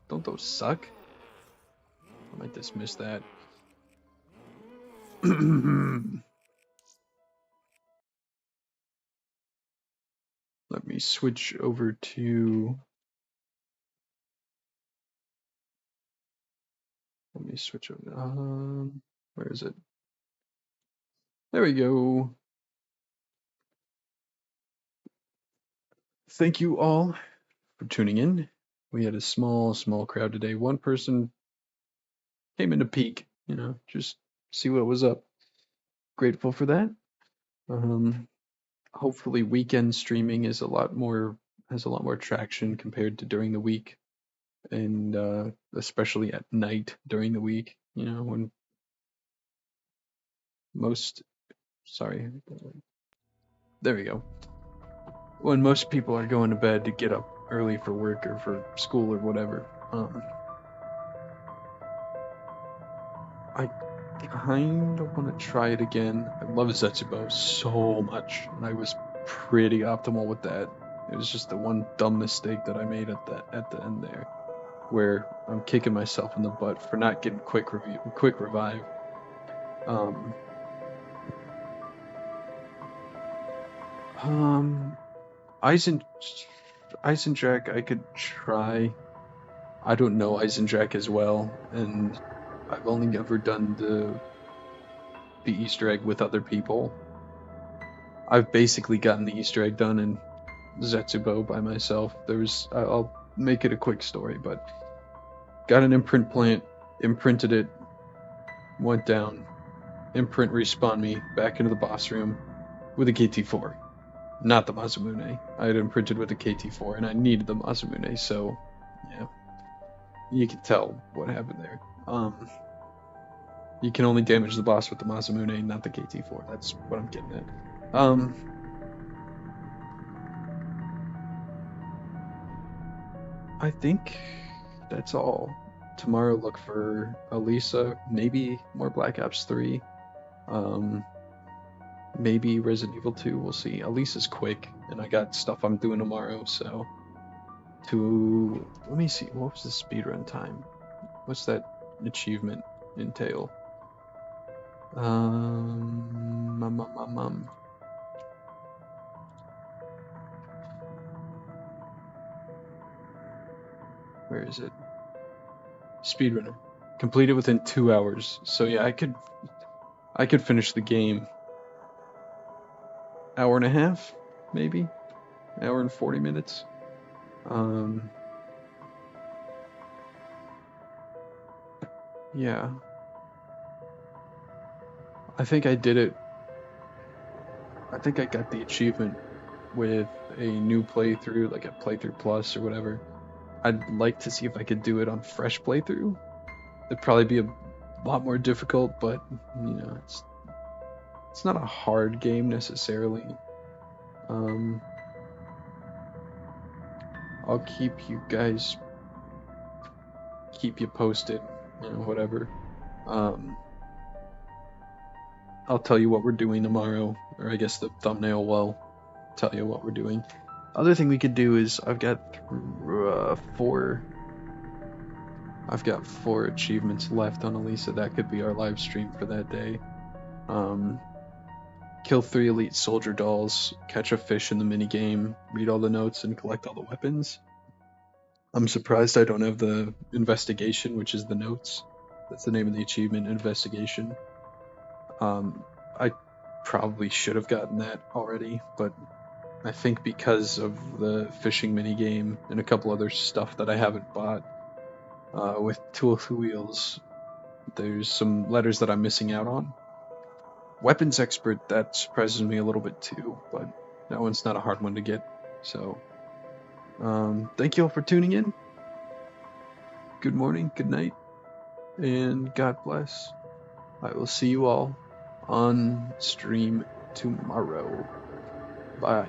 Don't those suck? I might dismiss that. Let me switch over to... let me switch over. Where is it? There we go. thank you all for tuning in. We had a small crowd today. One person came in to peek, just see what was up. Grateful for that. Hopefully weekend streaming has a lot more traction compared to during the week, and especially at night during the week, when most sorry, there we go. When most people are going to bed to get up early for work or for school or whatever. I kind of want to try it again. I love Zetsubo so much, and I was pretty optimal with that. It was just the one dumb mistake that I made at the end there, where I'm kicking myself in the butt for not getting quick revive. Eisendrach I could try. I don't know Eisendrach as well, and I've only ever done the Easter egg with other people. I've basically gotten the Easter egg done in Zetsubo by myself. I'll make it a quick story, but got an imprint plant, imprinted it, went down, imprint respawned me back into the boss room with a KT4. Not the Masamune. I had imprinted with a KT4 and I needed the Masamune, so yeah. You can tell what happened there. You can only damage the boss with the Masamune, not the KT4. That's what I'm getting at. I think that's all. Tomorrow look for Alisa, maybe more Black Ops 3. Maybe Resident Evil 2, we'll see. Alisa's quick, and I got stuff I'm doing tomorrow, so let me see, what was the speedrun time? What's that achievement entail? Where is it? Speedrunner. Completed within 2 hours. So yeah, I could finish the game. Hour and a half, maybe? Hour and 40 minutes. Yeah. I think I did it. I think I got the achievement with a new playthrough, like a playthrough plus or whatever. I'd like to see if I could do it on fresh playthrough. It'd probably be a lot more difficult, but it's not a hard game necessarily. I'll keep you posted, whatever. I'll tell you what we're doing tomorrow, or I guess the thumbnail will tell you what we're doing. Other thing we could do is I've got four achievements left on Alisa. That could be our live stream for that day. Kill 3 elite soldier dolls, catch a fish in the minigame, read all the notes, and collect all the weapons. I'm surprised I don't have the investigation, which is the notes. That's the name of the achievement, investigation. I probably should have gotten that already, but I think because of the fishing minigame and a couple other stuff that I haven't bought with Tool of the Wheels, there's some letters that I'm missing out on. Weapons expert, that surprises me a little bit too, but that one's not a hard one to get. So, thank you all for tuning in. Good morning, good night, and God bless. I will see you all on stream tomorrow. Bye.